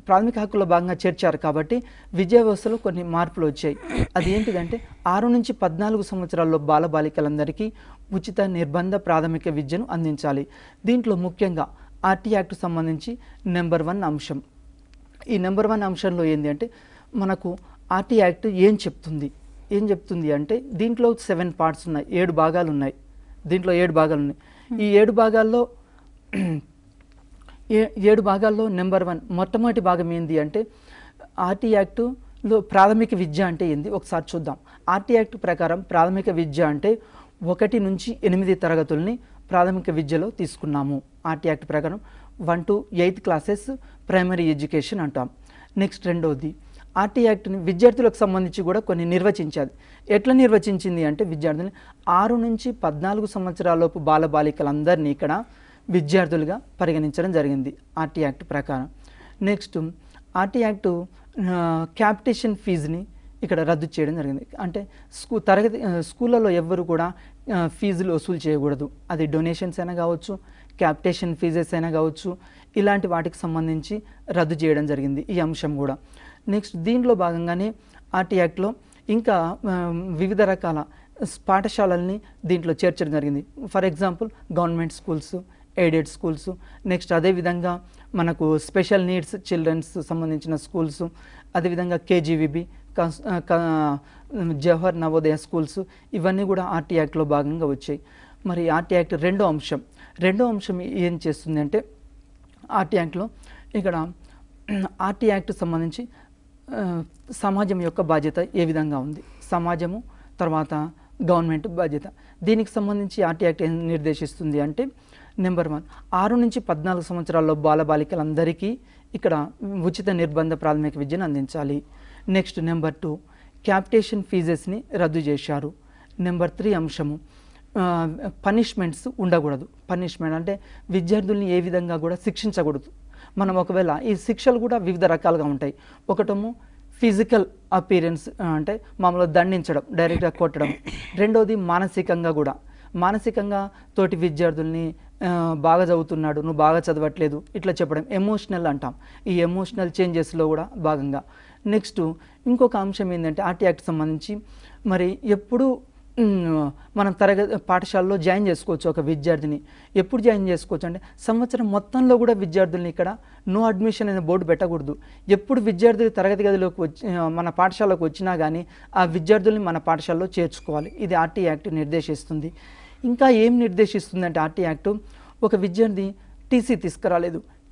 ప్రాథమిక హక్కుల్లో భాగంగా చేర్చారు కాబట్టి విద్యా వ్యవస్థలో కొన్ని మార్పులు వచ్చాయి. అది ఏంటిదంటే 6 నుంచి 14 సంవత్సరాల్లో బాలబాలికలందరికీ ఉచిత నిర్బంధ ప్రాథమిక విద్యను అందించాలి. దీంట్లో ముఖ్యంగా ఆర్టీ యాక్ట్ సంబంధించి నెంబర్ 1 అంశం. ఈ నెంబర్ 1 అంశంలో ఏంటి అంటే మనకు ఆర్టీ యాక్ట్ ఏం చెప్తుంది అంటే దీంట్లో 7 పార్ట్స్ ఉన్నాయి, 7 భాగాలు ఉన్నాయి. దీంట్లో 7 భాగాలు ఉన్నాయి. ఈ 7 భాగాల్లో 7 భాగాల్లో నెంబర్ 1 మొట్టమొదటి భాగం ఏంది అంటే ఆర్టీ యాక్టులో ప్రాథమిక విద్య అంటే ఏంది ఒకసారి చూద్దాం. ఆర్టీ యాక్ట్ ప్రకారం ప్రాథమిక విద్య అంటే 1 నుంచి 8 తరగతుల్ని ప్రాథమిక విద్యలో తీసుకున్నాము. ఆర్టీ యాక్ట్ ప్రకారం 1 to 8th classes primary education అంటాం. నెక్స్ట్ రెండవది ఆర్టీ యాక్ట్ని విద్యార్థులకు సంబంధించి కూడా కొన్ని నిర్వచించాలి. ఎట్లా నిర్వచించింది అంటే విద్యార్థులని 6 నుంచి 14 సంవత్సరాలలోపు బాలబాలికలందరినీ ఇక్కడ విద్యార్థులుగా పరిగణించడం జరిగింది ఆర్టీ యాక్ట్ ప్రకారం. నెక్స్ట్ ఆర్టీ యాక్ట్ క్యాపిటేషన్ ఫీజుని ఇక్కడ రద్దు చేయడం జరిగింది. అంటే స్కూళ్ళలో ఎవ్వరు కూడా ఫీజులు వసూలు చేయకూడదు. అది డొనేషన్స్ అయినా కావచ్చు, క్యాపిటేషన్ ఫీజెస్ అయినా కావచ్చు, ఇలాంటి వాటికి సంబంధించి రద్దు చేయడం జరిగింది ఈ అంశం కూడా. నెక్స్ట్ దీంట్లో భాగంగానే ఆర్టీ యాక్ట్లో ఇంకా వివిధ రకాల పాఠశాలల్ని దీంట్లో చేర్చడం జరిగింది. For example government schools, aided schools, next అదేవిధంగా మనకు స్పెషల్ నీడ్స్ చిల్డ్రన్స్ సంబంధించిన స్కూల్స్, అదేవిధంగా KGVB జవహర్ నవోదయ స్కూల్స్, ఇవన్నీ కూడా ఆర్టీ యాక్ట్లో భాగంగా వచ్చాయి. మరి ఆర్టీ యాక్ట్ రెండో అంశం ఏం చేస్తుంది అంటే ఆర్టీ యాక్ట్లో ఇక్కడ ఆర్టీ యాక్ట్ సంబంధించి సమాజం యొక్క బాధ్యత ఏ విధంగా ఉంది, సమాజము తర్వాత గవర్నమెంట్ బాధ్యత. దీనికి సంబంధించి ఆర్టీ యాక్ట్ ఏం నిర్దేశిస్తుంది అంటే నెంబర్ 1 6 నుంచి 14 సంవత్సరాల్లో బాలబాలికలందరికీ ఇక్కడ ఉచిత నిర్బంధ ప్రాథమిక విద్యను అందించాలి. నెక్స్ట్ నెంబర్ 2 క్యాపిటేషన్ ఫీజెస్ని రద్దు చేశారు. నెంబర్ 3 అంశము పనిష్మెంట్స్ ఉండకూడదు. పనిష్మెంట్ అంటే విద్యార్థుల్ని ఏ విధంగా కూడా శిక్షించకూడదు. మనం ఒకవేళ ఈ శిక్షలు కూడా వివిధ రకాలుగా ఉంటాయి. ఒకటేమో ఫిజికల్ అపీరెన్స్ అంటే మామూలుగా దండించడం, డైరెక్ట్గా కొట్టడం. రెండోది మానసికంగా తోటి విద్యార్థుల్ని బాగా చదువుతున్నాడు, నువ్వు బాగా చదవట్లేదు ఇట్లా చెప్పడం ఎమోషనల్ అంటాం. ఈ ఎమోషనల్ చేంజెస్లో కూడా భాగంగా. నెక్స్ట్ ఇంకొక అంశం ఏంటంటే ఆర్టీ యాక్ట్ సంబంధించి మరి ఎప్పుడు మనం పాఠశాలలో జాయిన్ చేసుకోవచ్చు ఒక విద్యార్థిని. ఎప్పుడు జాయిన్ చేసుకోవచ్చు అంటే సంవత్సరం మొత్తంలో కూడా విద్యార్థుల్ని ఇక్కడ నో అడ్మిషన్ అనే బోర్డు పెట్టకూడదు. ఎప్పుడు విద్యార్థులు తరగతి గదిలోకి వచ్చి మన పాఠశాలకు వచ్చినా కానీ ఆ విద్యార్థుల్ని మన పాఠశాలలో చేర్చుకోవాలి. ఇది ఆర్టీ యాక్ట్ నిర్దేశిస్తుంది. ఇంకా ఏం నిర్దేశిస్తుందంటే ఆర్టీ యాక్ట్, ఒక విద్యార్థి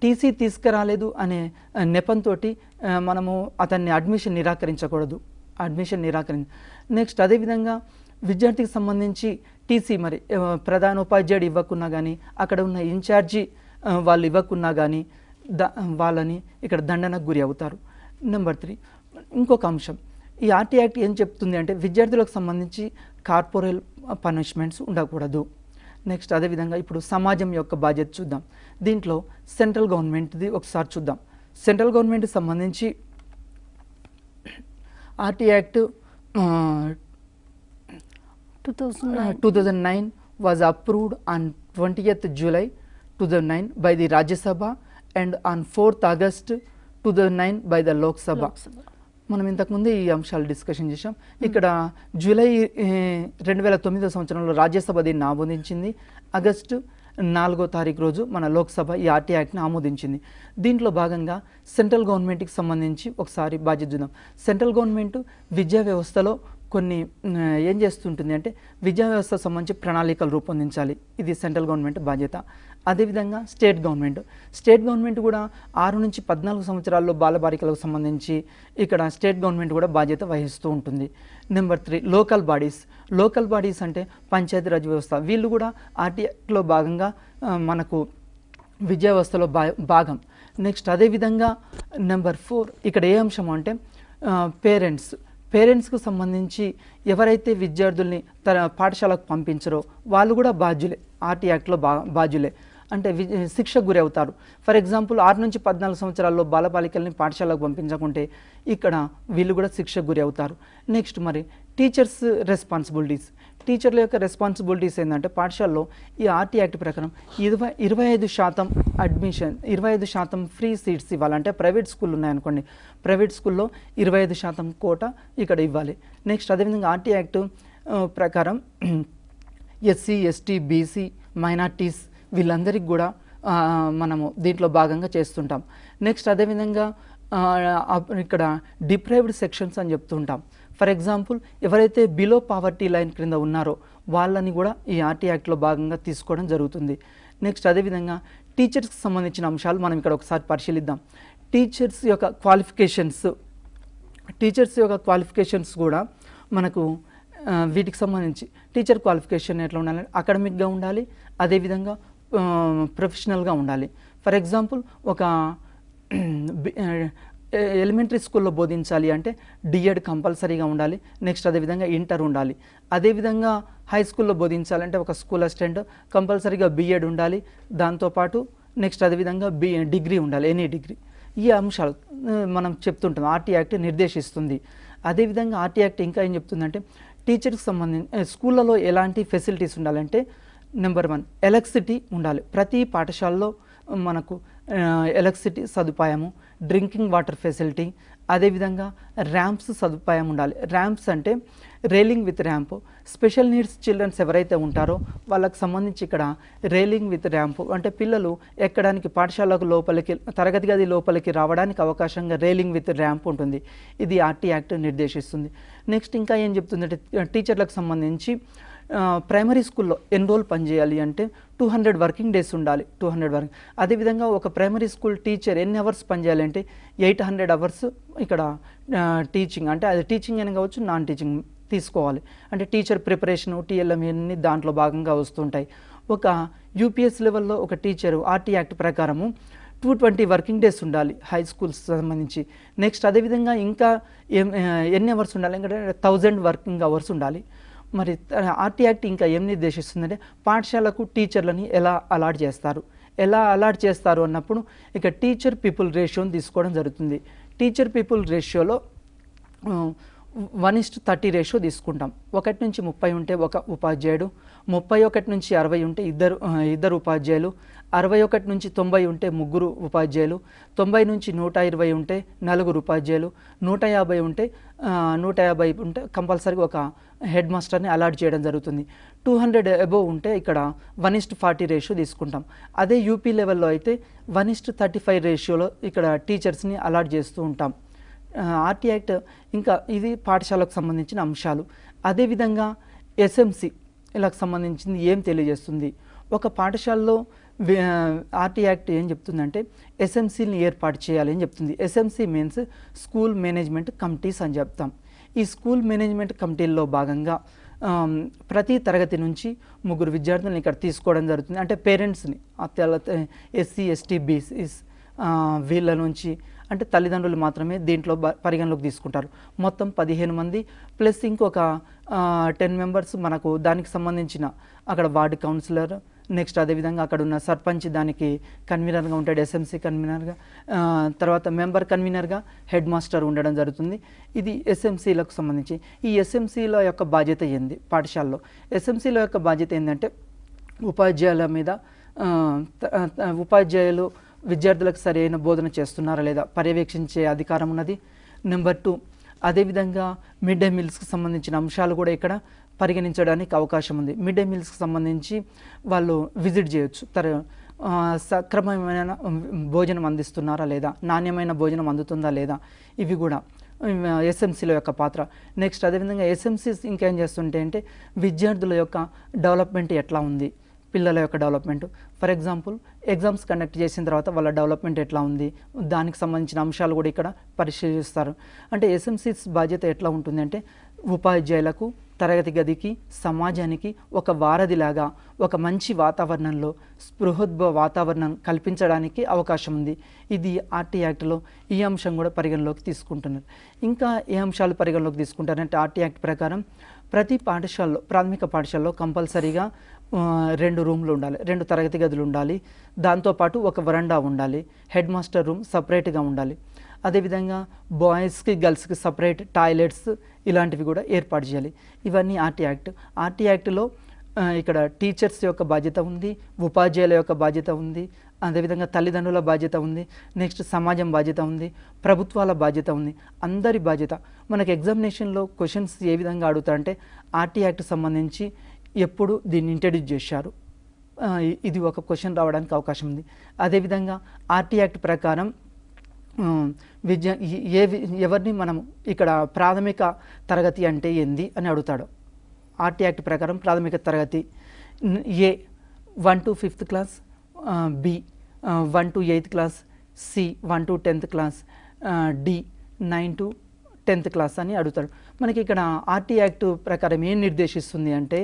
టీసీ తీసుకురాలేదు అనే నెపంతో మనము అతన్ని అడ్మిషన్ నిరాకరించకూడదు. నెక్స్ట్ అదేవిధంగా విద్యార్థికి సంబంధించి టీసీ మరి ప్రధానోపాధ్యాయుడు ఇవ్వకున్నా కానీ అక్కడ ఉన్న ఇన్ఛార్జి వాళ్ళు ఇవ్వకున్నా కానీ వాళ్ళని ఇక్కడ దండనకు గురి అవుతారు. నెంబర్ 3 ఇంకొక అంశం, ఈ ఆర్టీ యాక్ట్ ఏం చెప్తుంది అంటే విద్యార్థులకు సంబంధించి కార్పొరల్ పనిష్మెంట్స్ ఉండకూడదు. నెక్స్ట్ అదేవిధంగా ఇప్పుడు సమాజం యొక్క బాధ్యత చూద్దాం. దీంట్లో సెంట్రల్ గవర్నమెంట్ది ఒకసారి చూద్దాం. సెంట్రల్ గవర్నమెంట్కి సంబంధించి RT act 2009 was approved on 20th July 2009 by the Rajya Sabha and on 4th August 2009 by the Lok Sabha. మనం ఇంతకుముందు ఈ అంశాలు డిస్కషన్ చేసాం. ఇక్కడ జూలై 2009 సంవత్సరంలో రాజ్యసభ దీన్ని ఆమోదించింది. ఆగస్టు 4వ తారీఖు రోజు మన లోక్సభ ఈ ఆర్టీ యాక్ట్ని ఆమోదించింది. దీంట్లో భాగంగా సెంట్రల్ గవర్నమెంట్కి సంబంధించి ఒకసారి బాధ్యత చూద్దాం. సెంట్రల్ గవర్నమెంట్ విద్యా వ్యవస్థలో కొన్ని ఏం చేస్తుంటుంది అంటే విద్యా వ్యవస్థ సంబంధించి ప్రణాళికలు రూపొందించాలి. ఇది సెంట్రల్ గవర్నమెంట్ బాధ్యత. అదేవిధంగా స్టేట్ గవర్నమెంట్ కూడా 6 నుంచి 14 సంవత్సరాల్లో బాలబాలికలకు సంబంధించి ఇక్కడ స్టేట్ గవర్నమెంట్ కూడా బాధ్యత వహిస్తూ ఉంటుంది. నెంబర్ 3 లోకల్ బాడీస్ అంటే పంచాయతీరాజ్ వ్యవస్థ. వీళ్ళు కూడా ఆర్టీ యాక్ట్లో భాగంగా మనకు విద్యా వ్యవస్థలో భాగం. నెక్స్ట్ అదేవిధంగా నెంబర్ 4 ఇక్కడ ఏ అంశం అంటే పేరెంట్స్కు సంబంధించి ఎవరైతే విద్యార్థుల్ని తన పాఠశాలకు పంపించరో వాళ్ళు కూడా బాధ్యులే, ఆర్టీ యాక్ట్లో బాధ్యులే. అంటే శిక్షకు గురి అవుతారు. ఫర్ ఎగ్జాంపుల్ 6 నుంచి 14 సంవత్సరాల్లో బాలబాలికల్ని పాఠశాలకు పంపించకుంటే ఇక్కడ వీళ్ళు కూడా శిక్షకు గురి అవుతారు. నెక్స్ట్ మరి టీచర్ల యొక్క రెస్పాన్సిబిలిటీస్ ఏంటంటే పాఠశాలలో ఈ ఆర్టీ యాక్ట్ ప్రకారం 25% అడ్మిషన్, 25% ఫ్రీ సీట్స్ ఇవ్వాలంటే ప్రైవేట్ స్కూల్ ఉన్నాయనుకోండి, ప్రైవేట్ స్కూల్లో 25% కోటా ఇక్కడ ఇవ్వాలి. నెక్స్ట్ అదేవిధంగా ఆర్టీ యాక్ట్ ప్రకారం ఎస్సీ, ఎస్టీ, బీసీ, మైనార్టీస్ వీళ్ళందరికీ కూడా మనము దీంట్లో భాగంగా చేస్తుంటాం. నెక్స్ట్ అదేవిధంగా ఇక్కడ డిప్రైవ్డ్ సెక్షన్స్ అని చెప్తుంటాం. ఫర్ ఎగ్జాంపుల్ ఎవరైతే బిలో పావర్టీ లైన్ క్రింద ఉన్నారో వాళ్ళని కూడా ఈ ఆర్టీ యాక్ట్లో భాగంగా తీసుకోవడం జరుగుతుంది. నెక్స్ట్ అదేవిధంగా టీచర్స్కి సంబంధించిన అంశాలు మనం ఇక్కడ ఒకసారి పరిశీలిద్దాం. టీచర్స్ యొక్క క్వాలిఫికేషన్స్ కూడా మనకు వీటికి సంబంధించి టీచర్ క్వాలిఫికేషన్ ఎట్లా ఉండాలి, అకాడమిక్గా ఉండాలి, అదేవిధంగా ప్రొఫెషనల్గా ఉండాలి. ఫర్ ఎగ్జాంపుల్ ఒక ఎలిమెంటరీ స్కూల్లో బోధించాలి అంటే డిఎడ్ కంపల్సరీగా ఉండాలి. నెక్స్ట్ అదేవిధంగా ఇంటర్ ఉండాలి. అదేవిధంగా హై స్కూల్లో బోధించాలంటే ఒక స్కూల్ అసిస్టెంట్ కంపల్సరీగా బిఎడ్ ఉండాలి. దాంతోపాటు నెక్స్ట్ అదేవిధంగా డిగ్రీ ఉండాలి, ఎనీ డిగ్రీ. ఈ అంశాలు మనం చెప్తుంటాం ఆర్టీ యాక్ట్ నిర్దేశిస్తుంది. అదేవిధంగా ఆర్టీ యాక్ట్ ఇంకా ఏం చెప్తుందంటే టీచర్కి సంబంధించి స్కూళ్ళలో ఎలాంటి ఫెసిలిటీస్ ఉండాలంటే నెంబర్ 1 ఎలక్ట్రిసిటీ ఉండాలి. ప్రతి పాఠశాలలో మనకు ఎలక్ట్రిసిటీ సదుపాయము, డ్రింకింగ్ వాటర్ ఫెసిలిటీ, అదేవిధంగా ర్యాంప్స్ సదుపాయం ఉండాలి. ర్యాంప్స్ అంటే railing with ramp. Special needs childrens ఎవరైతే ఉంటారో వాళ్ళకి సంబంధించి ఇక్కడ రైలింగ్ విత్ ర్యాంప్ అంటే పిల్లలు ఎక్కడానికి పాఠశాలకు లోపలికి తరగతి గది లోపలికి రావడానికి అవకాశంగా రైలింగ్ విత్ ర్యాంప్ ఉంటుంది. ఇది ఆర్టీ యాక్ట్ నిర్దేశిస్తుంది. నెక్స్ట్ ఇంకా ఏం చెప్తుందంటే టీచర్లకు సంబంధించి ప్రైమరీ స్కూల్లో ఎన్రోల్ పనిచేయాలి అంటే 200 వర్కింగ్ డేస్ ఉండాలి. 200 వర్కింగ్. అదేవిధంగా ఒక ప్రైమరీ స్కూల్ టీచర్ ఎన్ని అవర్స్ పనిచేయాలి అంటే 800 అవర్స్ ఇక్కడ టీచింగ్, అంటే అది టీచింగ్ అని కావచ్చు, నాన్ టీచింగ్ తీసుకోవాలి. అంటే టీచర్ ప్రిపరేషను, టీఎల్ఎం అన్ని దాంట్లో భాగంగా వస్తుంటాయి. ఒక యూపీఎస్ లెవెల్లో ఒక టీచరు ఆర్టీ యాక్ట్ ప్రకారము 220 వర్కింగ్ డేస్ ఉండాలి హై స్కూల్స్ సంబంధించి. నెక్స్ట్ అదేవిధంగా ఇంకా ఎన్ని అవర్స్ ఉండాలి అంటే 1000 వర్కింగ్ అవర్స్ ఉండాలి. మరి ఆర్టీ యాక్ట్ ఇంకా ఏం నిర్దేశిస్తుందంటే పాఠశాలకు టీచర్లని ఎలా అలాట్ చేస్తారు అన్నప్పుడు ఇక టీచర్ పీపుల్ రేషియోని తీసుకోవడం జరుగుతుంది. టీచర్ పీపుల్ రేషియోలో 1:30 రేషియో తీసుకుంటాం. 1 నుంచి 30 ఉంటే ఒక ఉపాధ్యాయుడు, 31 నుంచి 60 ఉంటే ఇద్దరు ఉపాధ్యాయులు, 61 నుంచి 90 ఉంటే ముగ్గురు ఉపాధ్యాయులు, 90 నుంచి 120 ఉంటే నలుగురు ఉపాధ్యాయులు, 150 ఉంటే కంపల్సరీగా ఒక హెడ్ మాస్టర్ని అలాట్ చేయడం జరుగుతుంది. 200 అబోవ్ ఉంటే ఇక్కడ 1:40 రేషియో తీసుకుంటాం. అదే యూపీ లెవెల్లో అయితే 1:35 రేషియోలో ఇక్కడ టీచర్స్ని అలాట్ చేస్తూ ఉంటాం. ఆర్టీ యాక్ట్ ఇంకా ఇది పాఠశాలకు సంబంధించిన అంశాలు. అదేవిధంగా ఎస్ఎంసి ఇలాకు సంబంధించింది ఏం తెలియజేస్తుంది? ఒక పాఠశాలలో ఆర్టీ యాక్ట్ ఏం చెప్తుందంటే ఎస్ఎంసీని ఏర్పాటు చేయాలి అని చెప్తుంది. SMC means school management committees అని చెప్తాం. ఈ స్కూల్ మేనేజ్మెంట్ కమిటీల్లో భాగంగా ప్రతి తరగతి నుంచి ముగ్గురు విద్యార్థులను ఇక్కడ తీసుకోవడం జరుగుతుంది. అంటే పేరెంట్స్ని ఎస్సీ ఎస్టీ బీసీస్ వీళ్ళ నుంచి అంటే తల్లిదండ్రులు మాత్రమే దీంట్లో పరిగణలోకి తీసుకుంటారు. మొత్తం 15 మంది ప్లస్ ఇంకొక 10 మెంబర్స్ మనకు దానికి సంబంధించిన అక్కడ వార్డు కౌన్సిలర్, నెక్స్ట్ అదేవిధంగా అక్కడ ఉన్న సర్పంచ్ దానికి కన్వీనర్గా ఉంటాడు, ఎస్ఎంసీ కన్వీనర్గా, తర్వాత మెంబర్ కన్వీనర్గా హెడ్ మాస్టర్ ఉండడం జరుగుతుంది. ఇది ఎస్ఎంసీలకు సంబంధించి. ఈ ఎస్ఎంసీల యొక్క బాధ్యత ఏంది పాఠశాలలో? ఎస్ఎంసీల యొక్క బాధ్యత ఏంటంటే ఉపాధ్యాయుల మీద ఉపాధ్యాయులు విద్యార్థులకు సరైన బోధన చేస్తున్నారా లేదా పర్యవేక్షించే అధికారం ఉన్నది. నెంబర్ 2, అదేవిధంగా మిడ్ డే మీల్స్కి సంబంధించిన అంశాలు కూడా ఇక్కడ పరిగణించడానికి అవకాశం ఉంది. మిడ్ డే మీల్స్కి సంబంధించి వాళ్ళు విజిట్ చేయొచ్చు. సక్రమమైన భోజనం అందిస్తున్నారా లేదా, నాణ్యమైన భోజనం అందుతుందా లేదా, ఇవి కూడా ఎస్ఎంసీల యొక్క పాత్ర. నెక్స్ట్ అదేవిధంగా ఎస్ఎంసీస్ ఇంకేం చేస్తుంటే అంటే విద్యార్థుల యొక్క డెవలప్మెంట్ ఎట్లా ఉంది, పిల్లల యొక్క development. For example exams conduct చేసిన తర్వాత వాళ్ళ డెవలప్మెంట్ ఎట్లా ఉంది, దానికి సంబంధించిన అంశాలు కూడా ఇక్కడ పరిశీలిస్తారు. అంటే ఎస్ఎంసీస్ బాధ్యత ఎట్లా ఉంటుంది అంటే ఉపాధ్యాయులకు, తరగతి గదికి, సమాజానికి ఒక వారధిలాగా ఒక మంచి వాతావరణంలో స్పృహోద్భవ వాతావరణం కల్పించడానికి అవకాశం ఉంది. ఇది ఆర్టీ యాక్ట్లో ఈ అంశం కూడా పరిగణలోకి తీసుకుంటున్నారు. ఇంకా ఏ అంశాలు పరిగణలోకి తీసుకుంటారంటే ఆర్టీ యాక్ట్ ప్రకారం ప్రతి పాఠశాలలో, ప్రాథమిక పాఠశాలలో కంపల్సరీగా 2 రూమ్లు ఉండాలి, 2 తరగతి గదులు ఉండాలి, దాంతోపాటు ఒక వరండా ఉండాలి, హెడ్ మాస్టర్ రూమ్ సపరేట్గా ఉండాలి. అదేవిధంగా బాయ్స్కి గర్ల్స్కి సపరేట్ టాయిలెట్స్ ఇలాంటివి కూడా ఏర్పాటు చేయాలి. ఇవన్నీ ఆర్టీ యాక్ట్. ఆర్టీ యాక్ట్లో ఇక్కడ టీచర్స్ యొక్క బాధ్యత ఉంది, ఉపాధ్యాయుల యొక్క బాధ్యత ఉంది, అదేవిధంగా తల్లిదండ్రుల బాధ్యత ఉంది, నెక్స్ట్ సమాజం బాధ్యత ఉంది, ప్రభుత్వాల బాధ్యత ఉంది, అందరి బాధ్యత. మనకి ఎగ్జామినేషన్లో క్వశ్చన్స్ ఏ విధంగా అడుగుతారంటే ఆర్టీ యాక్ట్ సంబంధించి ఎప్పుడు దీన్ని ఇంట్రడ్యూస్ చేశారు, ఇది ఒక క్వశ్చన్ రావడానికి అవకాశం ఉంది. అదేవిధంగా ఆర్టీ యాక్ట్ ప్రకారం ఎవరిని మనం ఇక్కడ ప్రాథమిక తరగతి అంటే ఏంది అని అడుగుతాడు. ఆర్టీ యాక్ట్ ప్రకారం ప్రాథమిక తరగతి A 1 to 5th class, B 1 to 8th class, C 1 to 10th class, D 9 to 10th class అని అడుగుతాడు. మనకి ఇక్కడ ఆర్టీ యాక్ట్ ప్రకారం ఏం నిర్దేశిస్తుంది అంటే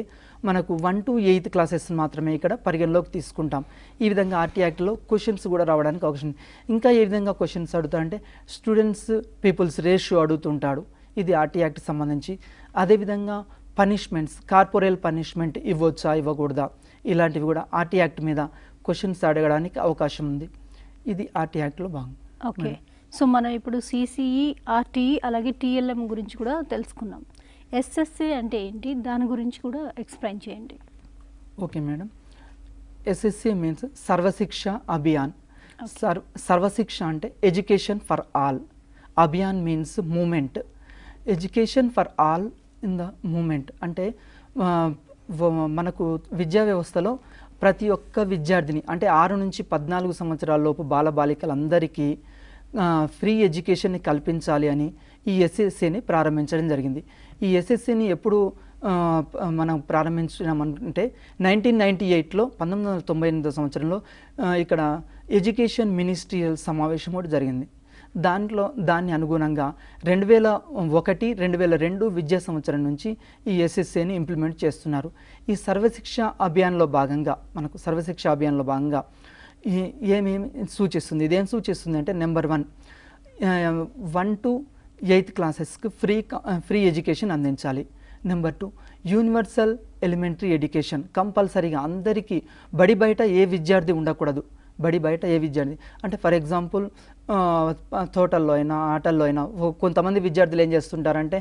మనకు 1 to 8th క్లాసెస్ మాత్రమే ఇక్కడ పరిగణలోకి తీసుకుంటాం. ఈ విధంగా ఆర్టీ యాక్ట్లో క్వశ్చన్స్ కూడా రావడానికి అవకాశం ఉంది. ఇంకా ఏ విధంగా క్వశ్చన్స్ అడుగుతా అంటే స్టూడెంట్స్ పీపుల్స్ రేషియో అడుగుతుంటాడు, ఇది ఆర్టీ యాక్ట్ సంబంధించి. అదేవిధంగా పనిష్మెంట్స్, కార్పొరేల్ పనిష్మెంట్ ఇవ్వచ్చా ఇవ్వకూడదా, ఇలాంటివి కూడా ఆర్టీ యాక్ట్ మీద క్వశ్చన్స్ అడగడానికి అవకాశం ఉంది. ఇది ఆర్టీ యాక్ట్లో భాగం. ఓకే, సో మనం ఇప్పుడు సిసిఈ, ఆర్టీఈ అలాగే టీఎల్ఎం గురించి కూడా తెలుసుకున్నాం. ఎస్ఎస్ఏ అంటే ఏంటి, దాని గురించి కూడా ఎక్స్ప్లెయిన్ చేయండి. Okay madam, SSA means Sarva Shiksha Abhiyan. Sarva Shiksha అంటే education for all, Abhiyan means movement. Education for all in the movement అంటే మనకు విద్యా వ్యవస్థలో ప్రతి ఒక్క విద్యార్థిని అంటే 6 నుంచి 14 సంవత్సరాల లోపు బాలబాలికలందరికీ ఫ్రీ ఎడ్యుకేషన్ని కల్పించాలి అని ఈ ఎస్ఎస్ఏని ప్రారంభించడం జరిగింది. ఈ ఎస్ఎస్ఏని ఎప్పుడు మనం ప్రారంభించినామంటే 1998లో 1998 సంవత్సరంలో ఇక్కడ ఎడ్యుకేషన్ మినిస్ట్రియల్ సమావేశం కూడా జరిగింది. దాన్ని అనుగుణంగా 2001-2002 విద్యా సంవత్సరం నుంచి ఈ ఎస్ఎస్ఏని ఇంప్లిమెంట్ చేస్తున్నారు. ఈ సర్వశిక్ష అభియాన్లో భాగంగా ఏమేమి సూచిస్తుంది, ఇదేం సూచిస్తుంది అంటే నెంబర్ 1, 1 to 8th క్లాసెస్కి ఫ్రీ ఎడ్యుకేషన్ అందించాలి. నెంబర్ 2, యూనివర్సల్ ఎలిమెంటరీ ఎడ్యుకేషన్, కంపల్సరీగా అందరికీ బడి బయట ఏ విద్యార్థి ఉండకూడదు, బడి బయట ఏ విద్యార్థి అంటే ఫర్ ఎగ్జాంపుల్ తోటల్లో అయినా ఆటల్లో అయినా కొంతమంది విద్యార్థులు ఏం చేస్తుంటారంటే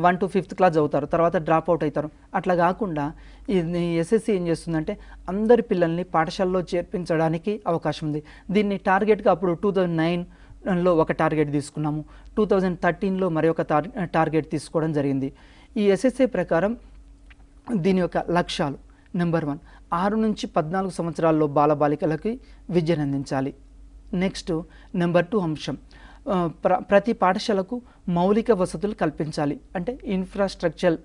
1 to 5th క్లాస్ చదువుతారు, తర్వాత డ్రాప్ అవుట్ అవుతారు. అట్లా కాకుండా ఈ ఎస్ఎస్సి ఏం చేస్తుందంటే అందరి పిల్లల్ని పాఠశాలలో చేర్పించడానికి అవకాశం ఉంది. దీన్ని టార్గెట్గా అప్పుడు 2009లో ఒక టార్గెట్ తీసుకున్నాము, 2013లో మరి ఒక టార్గెట్ తీసుకోవడం జరిగింది. ఈ ఎస్ఎస్సి ప్రకారం దీని యొక్క లక్ష్యాలు నెంబర్ 1 6 నుంచి 14 సంవత్సరాల్లో బాలబాలికలకి విద్యను అందించాలి. నెక్స్ట్ నెంబర్ 2 అంశం ప్రతి పాఠశాలకు మౌలిక వసతులు కల్పించాలి. అంటే ఇన్ఫ్రాస్ట్రక్చర్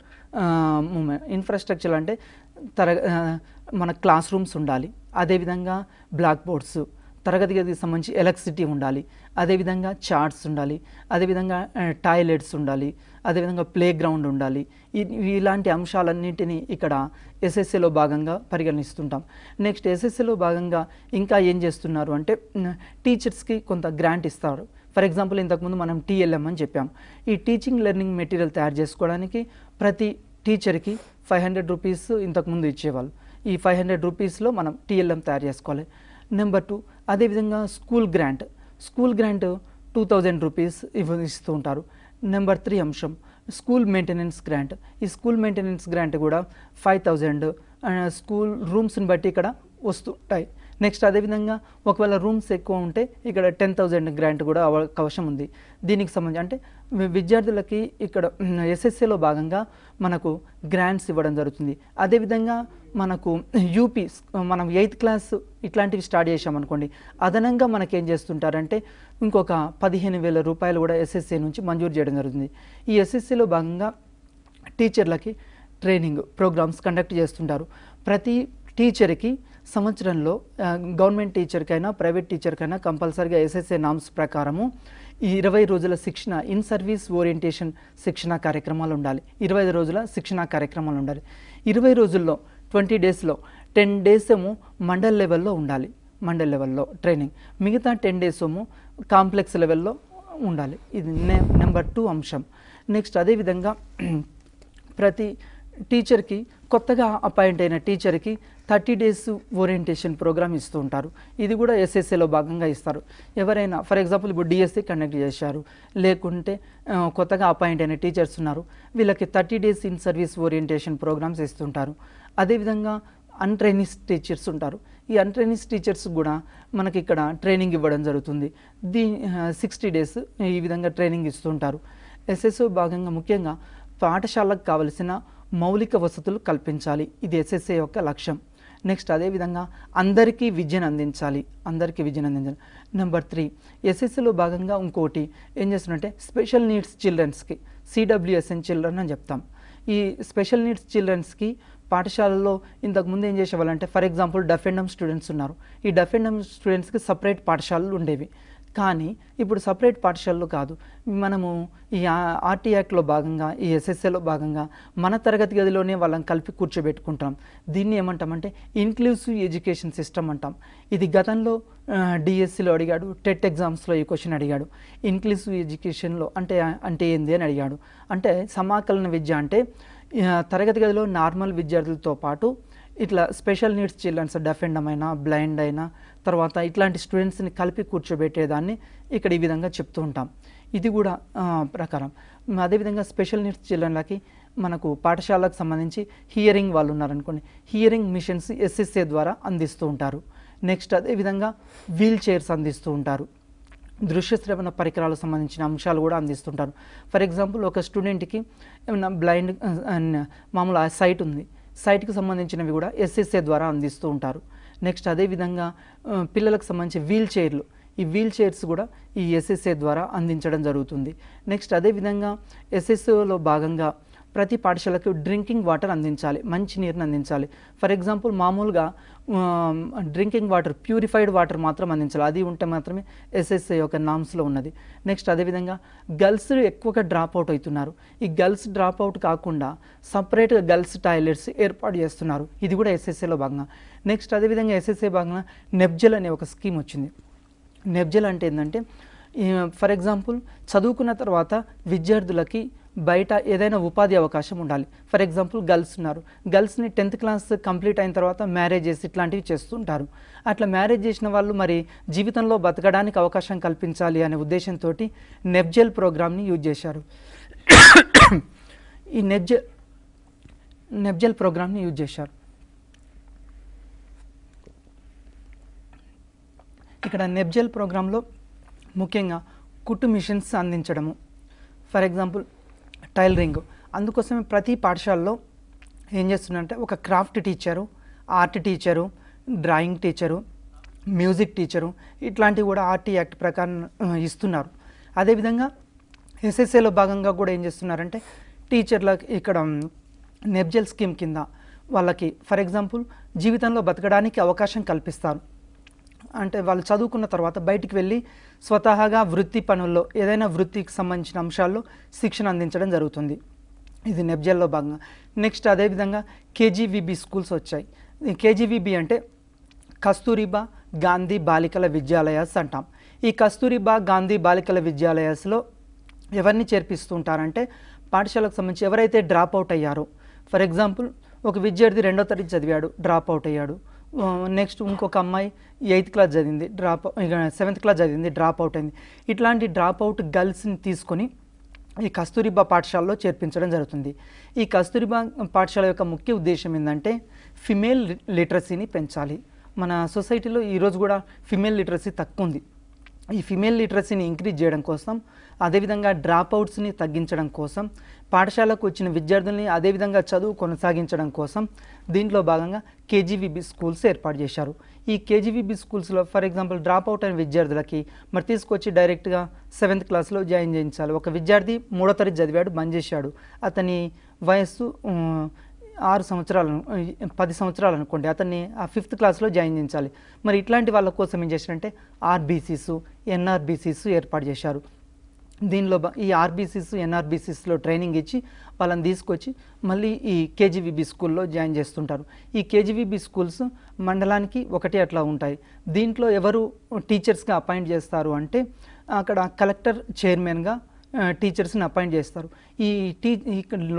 అంటే మన క్లాస్ రూమ్స్ ఉండాలి, అదేవిధంగా బ్లాక్ బోర్డ్స్, తరగతి గదికి సంబంధించి ఎలక్ట్రిసిటీ ఉండాలి, అదేవిధంగా చార్ట్స్ ఉండాలి, అదేవిధంగా టాయిలెట్స్ ఉండాలి, అదేవిధంగా ప్లే గ్రౌండ్ ఉండాలి. ఇలాంటి అంశాలన్నింటినీ ఇక్కడ ఎస్ఎస్సిలో భాగంగా పరిగణిస్తుంటాం. నెక్స్ట్ ఎస్ఎస్సిలో భాగంగా ఇంకా ఏం చేస్తున్నారు అంటే టీచర్స్కి కొంత గ్రాంట్ ఇస్తారు. ఫర్ ఎగ్జాంపుల్ ఇంతకుముందు మనం టీఎల్ఎం అని చెప్పాం. ఈ టీచింగ్ లెర్నింగ్ మెటీరియల్ తయారు చేసుకోవడానికి ప్రతి టీచర్కి 500 రూపీస్ ఇంతకుముందు ఇచ్చేవాళ్ళు. ఈ 500 రూపీస్లో మనం టీఎల్ఎం తయారు చేసుకోవాలి. నెంబర్ 2 అదేవిధంగా స్కూల్ గ్రాంట్ 2000 రూపీస్ ఇస్తూ ఉంటారు. నెంబర్ 3 అంశం స్కూల్ మెయింటెనెన్స్ గ్రాంట్. ఈ స్కూల్ మెయింటెనెన్స్ గ్రాంట్ కూడా 5000 స్కూల్ రూమ్స్ని బట్టి ఇక్కడ వస్తుంటాయి. నెక్స్ట్ అదేవిధంగా ఒకవేళ రూమ్స్ ఎక్కువ ఉంటే ఇక్కడ 10,000 గ్రాంట్ కూడా అవకాశం ఉంది. దీనికి సంబంధించి అంటే విద్యార్థులకి ఇక్కడ ఎస్ఎస్సిలో భాగంగా మనకు గ్రాంట్స్ ఇవ్వడం జరుగుతుంది. అదేవిధంగా మనకు యూపీ మనం 8th క్లాస్ ఇట్లాంటివి స్టార్ట్ చేసామనుకోండి, అదనంగా మనకేం చేస్తుంటారంటే ఇంకొక 15,000 రూపాయలు కూడా ఎస్ఎస్సి నుంచి మంజూరు చేయడం జరుగుతుంది. ఈ ఎస్ఎస్సిలో భాగంగా టీచర్లకి ట్రైనింగ్ ప్రోగ్రామ్స్ కండక్ట్ చేస్తుంటారు. ప్రతి టీచర్కి సంవత్సరంలో గవర్నమెంట్ టీచర్కైనా ప్రైవేట్ టీచర్కైనా కంపల్సరీగా ఎస్ఎస్ఏ నామ్స్ ప్రకారము 20 రోజుల శిక్షణ ఇన్ సర్వీస్ ఓరియంటేషన్ శిక్షణ కార్యక్రమాలు ఉండాలి. 25 రోజుల శిక్షణ కార్యక్రమాలు ఉండాలి. 20 రోజుల్లో 20 డేస్లో 10 డేస్ ఏమో మండల్ లెవెల్లో ఉండాలి, మండల్ లెవెల్లో ట్రైనింగ్. మిగతా 10 డేస్ ఏమో కాంప్లెక్స్ లెవెల్లో ఉండాలి. ఇది నెంబర్ 2 అంశం. నెక్స్ట్ అదేవిధంగా ప్రతి టీచర్కి కొత్తగా అపాయింట్ అయిన టీచర్కి 30 డేస్ ఓరియంటేషన్ ప్రోగ్రామ్ ఇస్తూ ఉంటారు. ఇది కూడా ఎస్ఎస్ఏలో భాగంగా ఇస్తారు. ఎవరైనా ఫర్ ఎగ్జాంపుల్ ఇప్పుడు డిఎస్సి కండక్ట్ చేశారు, లేకుంటే కొత్తగా అపాయింట్ అయిన టీచర్స్ ఉన్నారు, వీళ్ళకి 30 days in service orientation programmes ఇస్తుంటారు. అదేవిధంగా అన్ట్రైనింగ్ టీచర్స్ ఉంటారు. ఈ అన్ట్రైనింగ్ టీచర్స్ కూడా మనకి ఇక్కడ ట్రైనింగ్ ఇవ్వడం జరుగుతుంది. 60 డేస్ ఈ విధంగా ట్రైనింగ్ ఇస్తుంటారు. ఎస్ఎస్ఓ భాగంగా ముఖ్యంగా పాఠశాలకు కావలసిన మౌలిక వసతులు కల్పించాలి. ఇది ఎస్ఎస్ఏ యొక్క లక్ష్యం. నెక్స్ట్ అదేవిధంగా అందరికీ విద్యను అందించాలి, అందరికీ విద్యను అందించాలి. నెంబర్ 3 ఎస్ఎస్సిలో భాగంగా ఇంకోటి ఏం చేస్తున్నట్టే స్పెషల్ నీడ్స్ చిల్డ్రన్స్కి సిడబ్ల్యూఎస్ఎన్ చిల్డ్రన్ అని చెప్తాం. ఈ స్పెషల్ నీడ్స్ చిల్డ్రన్స్కి పాఠశాలలో ఇంతకుముందు ఏం చేసేవాళ్ళంటే for example deaf and dumb students ఉన్నారు. ఈ డెఫ్ అండ్ డమ్ స్టూడెంట్స్కి సపరేట్ పాఠశాలలు ఉండేవి. కానీ ఇప్పుడు సపరేట్ పాఠశాలలు కాదు, మనము ఈ ఆర్టీ యాక్ట్లో భాగంగా ఈ ఎస్ఎస్ఏలో భాగంగా మన తరగతి గదిలోనే వాళ్ళని కలిపి కూర్చోబెట్టుకుంటాం. దీన్ని ఏమంటామంటే ఇన్క్లూసివ్ ఎడ్యుకేషన్ సిస్టమ్ అంటాం. ఇది గతంలో డిఎస్సిలో అడిగాడు, టెట్ ఎగ్జామ్స్లో ఈ క్వశ్చన్ అడిగాడు. ఇన్క్లూసివ్ ఎడ్యుకేషన్లో అంటే ఏంది అని అడిగాడు. అంటే సమాకలన విద్య అంటే తరగతి గదిలో నార్మల్ విద్యార్థులతో పాటు ఇట్లా special needs childrens deaf and dumb అయినా బ్లైండ్ అయినా తర్వాత ఇట్లాంటి స్టూడెంట్స్ని కలిపి కూర్చోబెట్టేదాన్ని ఇక్కడ ఈ విధంగా చెప్తూ ఉంటాం. ఇది కూడా ప్రకారం. అదేవిధంగా స్పెషల్ నీడ్స్ చిల్డ్రన్లకి మనకు పాఠశాలకు సంబంధించి హియరింగ్ వాళ్ళు ఉన్నారనుకోండి, హియరింగ్ మిషన్స్ ఎస్ఎస్ఏ ద్వారా అందిస్తూ ఉంటారు. నెక్స్ట్ అదేవిధంగా వీల్ చైర్స్ అందిస్తూ ఉంటారు. దృశ్య శ్రవణ పరికరాలకు సంబంధించిన అంశాలు కూడా అందిస్తుంటారు. ఫర్ ఎగ్జాంపుల్ ఒక స్టూడెంట్కి ఏమైనా బ్లైండ్ మామూలు సైట్ ఉంది, సైట్కి సంబంధించినవి కూడా ఎస్ఎస్ఏ ద్వారా అందిస్తూ ఉంటారు. నెక్స్ట్ అదేవిధంగా పిల్లలకు సంబంధించి వీల్ చైర్లు, ఈ వీల్ చైర్స్ కూడా ఈ ఎస్ఎస్ఏ ద్వారా అందించడం జరుగుతుంది. నెక్స్ట్ అదేవిధంగా ఎస్ఎస్ఏలో భాగంగా ప్రతి పాఠశాలకు డ్రింకింగ్ వాటర్ అందించాలి, మంచి నీరుని అందించాలి. ఫర్ ఎగ్జాంపుల్ మామూలుగా డ్రింకింగ్ వాటర్ ప్యూరిఫైడ్ వాటర్ మాత్రం అందించాలి, అది ఉంటే మాత్రమే ఎస్ఎస్ఏ యొక్క నామ్స్లో ఉన్నది. నెక్స్ట్ అదేవిధంగా గర్ల్స్ ఎక్కువగా డ్రాప్ అవుట్ అవుతున్నారు. ఈ గర్ల్స్ డ్రాప్ అవుట్ కాకుండా సపరేట్గా గర్ల్స్ టాయిలెట్స్ ఏర్పాటు చేస్తున్నారు. ఇది కూడా ఎస్ఎస్ఏలో భాగంగా. నెక్స్ట్ అదేవిధంగా ఎస్ఎస్ఏ భాగంగా నెబ్జెల్ అనే ఒక స్కీమ్ వచ్చింది. నెబ్జెల్ అంటే ఏంటంటే ఫర్ ఎగ్జాంపుల్ చదువుకున్న తర్వాత విద్యార్థులకి బయట ఏదైనా ఉపాధి అవకాశం ఉండాలి. ఫర్ ఎగ్జాంపుల్ గర్ల్స్ ఉన్నారు, గర్ల్స్ని 10th క్లాస్ కంప్లీట్ అయిన తర్వాత మ్యారేజెస్ ఇట్లాంటివి చేస్తుంటారు. అట్లా మ్యారేజ్ చేసిన వాళ్ళు మరి జీవితంలో బతకడానికి అవకాశం కల్పించాలి అనే ఉద్దేశంతో నెప్జెల్ ప్రోగ్రామ్ని యూజ్ చేశారు. ఈ నెప్జెల్ ప్రోగ్రామ్ని యూజ్ చేశారు. ఇక్కడ నెప్జెల్ ప్రోగ్రాంలో ముఖ్యంగా కుట్టు మిషన్స్ అందించడము, ఫర్ ఎగ్జాంపుల్ టైలరింగ్. అందుకోసమే ప్రతి పాఠశాలలో ఏం చేస్తున్నారంటే ఒక craft teacher, art teacher, drawing teacher, music teacher ఇట్లాంటివి కూడా ఆర్టీ యాక్ట్ ప్రకారం ఇస్తున్నారు. అదేవిధంగా ఎస్ఎస్ఏలో భాగంగా కూడా ఏం చేస్తున్నారంటే టీచర్లకు ఇక్కడ నెప్జెల్ స్కీమ్ కింద వాళ్ళకి ఫర్ ఎగ్జాంపుల్ జీవితంలో బతకడానికి అవకాశం కల్పిస్తారు. అంటే వాళ్ళు చదువుకున్న తర్వాత బయటికి వెళ్ళి స్వతహాగా వృత్తి పనుల్లో ఏదైనా వృత్తికి సంబంధించిన అంశాల్లో శిక్షణ అందించడం జరుగుతుంది. ఇది నెప్జెల్లో భాగంగా. నెక్స్ట్ అదేవిధంగా కేజీవీబీ స్కూల్స్ వచ్చాయి. కేజీవీబీ అంటే కస్తూరిబా గాంధీ బాలికల విద్యాలయాస్ అంటాం. ఈ కస్తూరిబా గాంధీ బాలికల విద్యాలయాస్లో ఎవరిని చేర్పిస్తుంటారంటే పాఠశాలకు సంబంధించి ఎవరైతే డ్రాప్ అవుట్ అయ్యారో, ఫర్ ఎగ్జాంపుల్ ఒక విద్యార్థి 2వ తరగతి చదివాడు, డ్రాప్ అవుట్ అయ్యాడు. నెక్స్ట్ ఇంకొక అమ్మాయి 8th క్లాస్ చదివింది, 7th క్లాస్ చదివింది, డ్రాప్ అవుట్ అయింది. ఇట్లాంటి డ్రాప్ అవుట్ గర్ల్స్ని తీసుకొని ఈ కస్తూరిబా పాఠశాలలో చేర్పించడం జరుగుతుంది. ఈ కస్తూరిబా పాఠశాల యొక్క ముఖ్య ఉద్దేశం ఏంటంటే ఫిమేల్ లిటరసీని పెంచాలి. మన సొసైటీలో ఈరోజు కూడా ఫిమేల్ లిటరసీ తక్కువ ఉంది. ఈ ఫిమేల్ లిటరసీని ఇంక్రీజ్ చేయడం కోసం, అదేవిధంగా డ్రాప్ అవుట్స్ని తగ్గించడం కోసం, పాఠశాలకు వచ్చిన విద్యార్థుల్ని అదేవిధంగా చదువు కొనసాగించడం కోసం దీంట్లో భాగంగా కేజీవీబీ స్కూల్స్ ఏర్పాటు చేశారు. ఈ కేజీవీబీ స్కూల్స్లో ఫర్ ఎగ్జాంపుల్ డ్రాప్ అవుట్ అయిన విద్యార్థులకి మరి తీసుకొచ్చి డైరెక్ట్గా 7th క్లాస్లో జాయిన్ చేయించాలి. ఒక విద్యార్థి 3వ తరగతి చదివాడు, బంద్ చేశాడు, అతని వయస్సు 6 సంవత్సరాలు 10 సంవత్సరాలు అనుకోండి, అతన్ని ఆ 5th క్లాస్లో జాయిన్ చేయించాలి. మరి ఇట్లాంటి వాళ్ళ కోసం ఏం చేశారంటే ఆర్బీసీస్, ఎన్ఆర్బీసీస్ ఏర్పాటు చేశారు. దీనిలో ఈ ఆర్బీసీస్, ఎన్ఆర్బీసీస్లో ట్రైనింగ్ ఇచ్చి వాళ్ళని తీసుకొచ్చి మళ్ళీ ఈ కేజీవీబీ స్కూల్లో జాయిన్ చేస్తుంటారు. ఈ కేజీవీబీ స్కూల్స్ మండలానికి 1 అట్లా ఉంటాయి. దీంట్లో ఎవరు టీచర్స్గా అపాయింట్ చేస్తారు అంటే అక్కడ కలెక్టర్ చైర్మన్గా టీచర్స్ని అపాయింట్ చేస్తారు. ఈ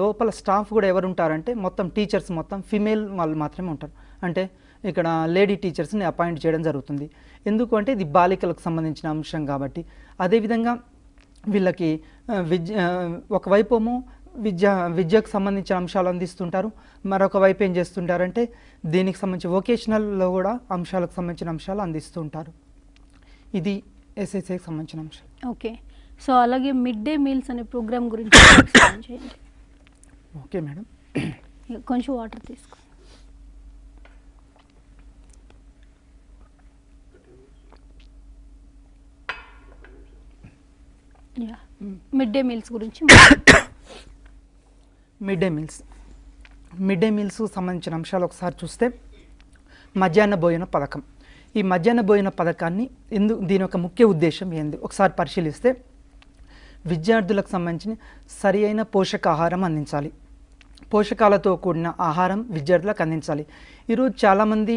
లోపల స్టాఫ్ కూడా ఎవరు ఉంటారంటే మొత్తం టీచర్స్ మొత్తం ఫిమేల్ వాళ్ళు మాత్రమే ఉంటారు. అంటే ఇక్కడ లేడీ టీచర్స్ని అపాయింట్ చేయడం జరుగుతుంది. ఎందుకు అంటే ఇది బాలికలకు సంబంధించిన అంశం కాబట్టి. అదేవిధంగా వీళ్ళకి ఒకవైపు విద్యకు సంబంధించిన అంశాలు అందిస్తుంటారు, మరొక వైపు ఏం చేస్తుంటారంటే దీనికి సంబంధించి వొకేషనల్లో కూడా అంశాలకు సంబంధించిన అంశాలు అందిస్తుంటారు. ఇది ఎస్ఎస్ఏకి సంబంధించిన అంశం. ఓకే, సో అలాగే మిడ్ డే మీల్స్ అనే ప్రోగ్రామ్ గురించి ఎక్స్ప్లెయిన్ చేయండి. ఓకే మేడం, కొంచెం వాటర్ తీసుకో. మిడ్ డే మీల్స్ గురించి. మిడ్ డే మీల్స్ సంబంధించిన అంశాలు ఒకసారి చూస్తే మధ్యాహ్న భోజన పథకం. ఈ మధ్యాహ్న భోజన పథకాన్ని దీని యొక్క ముఖ్య ఉద్దేశం ఏంది ఒకసారి పరిశీలిస్తే విద్యార్థులకు సంబంధించిన సరి అయిన పోషకాహారం అందించాలి, పోషకాలతో కూడిన ఆహారం విద్యార్థులకు అందించాలి. ఈరోజు చాలామంది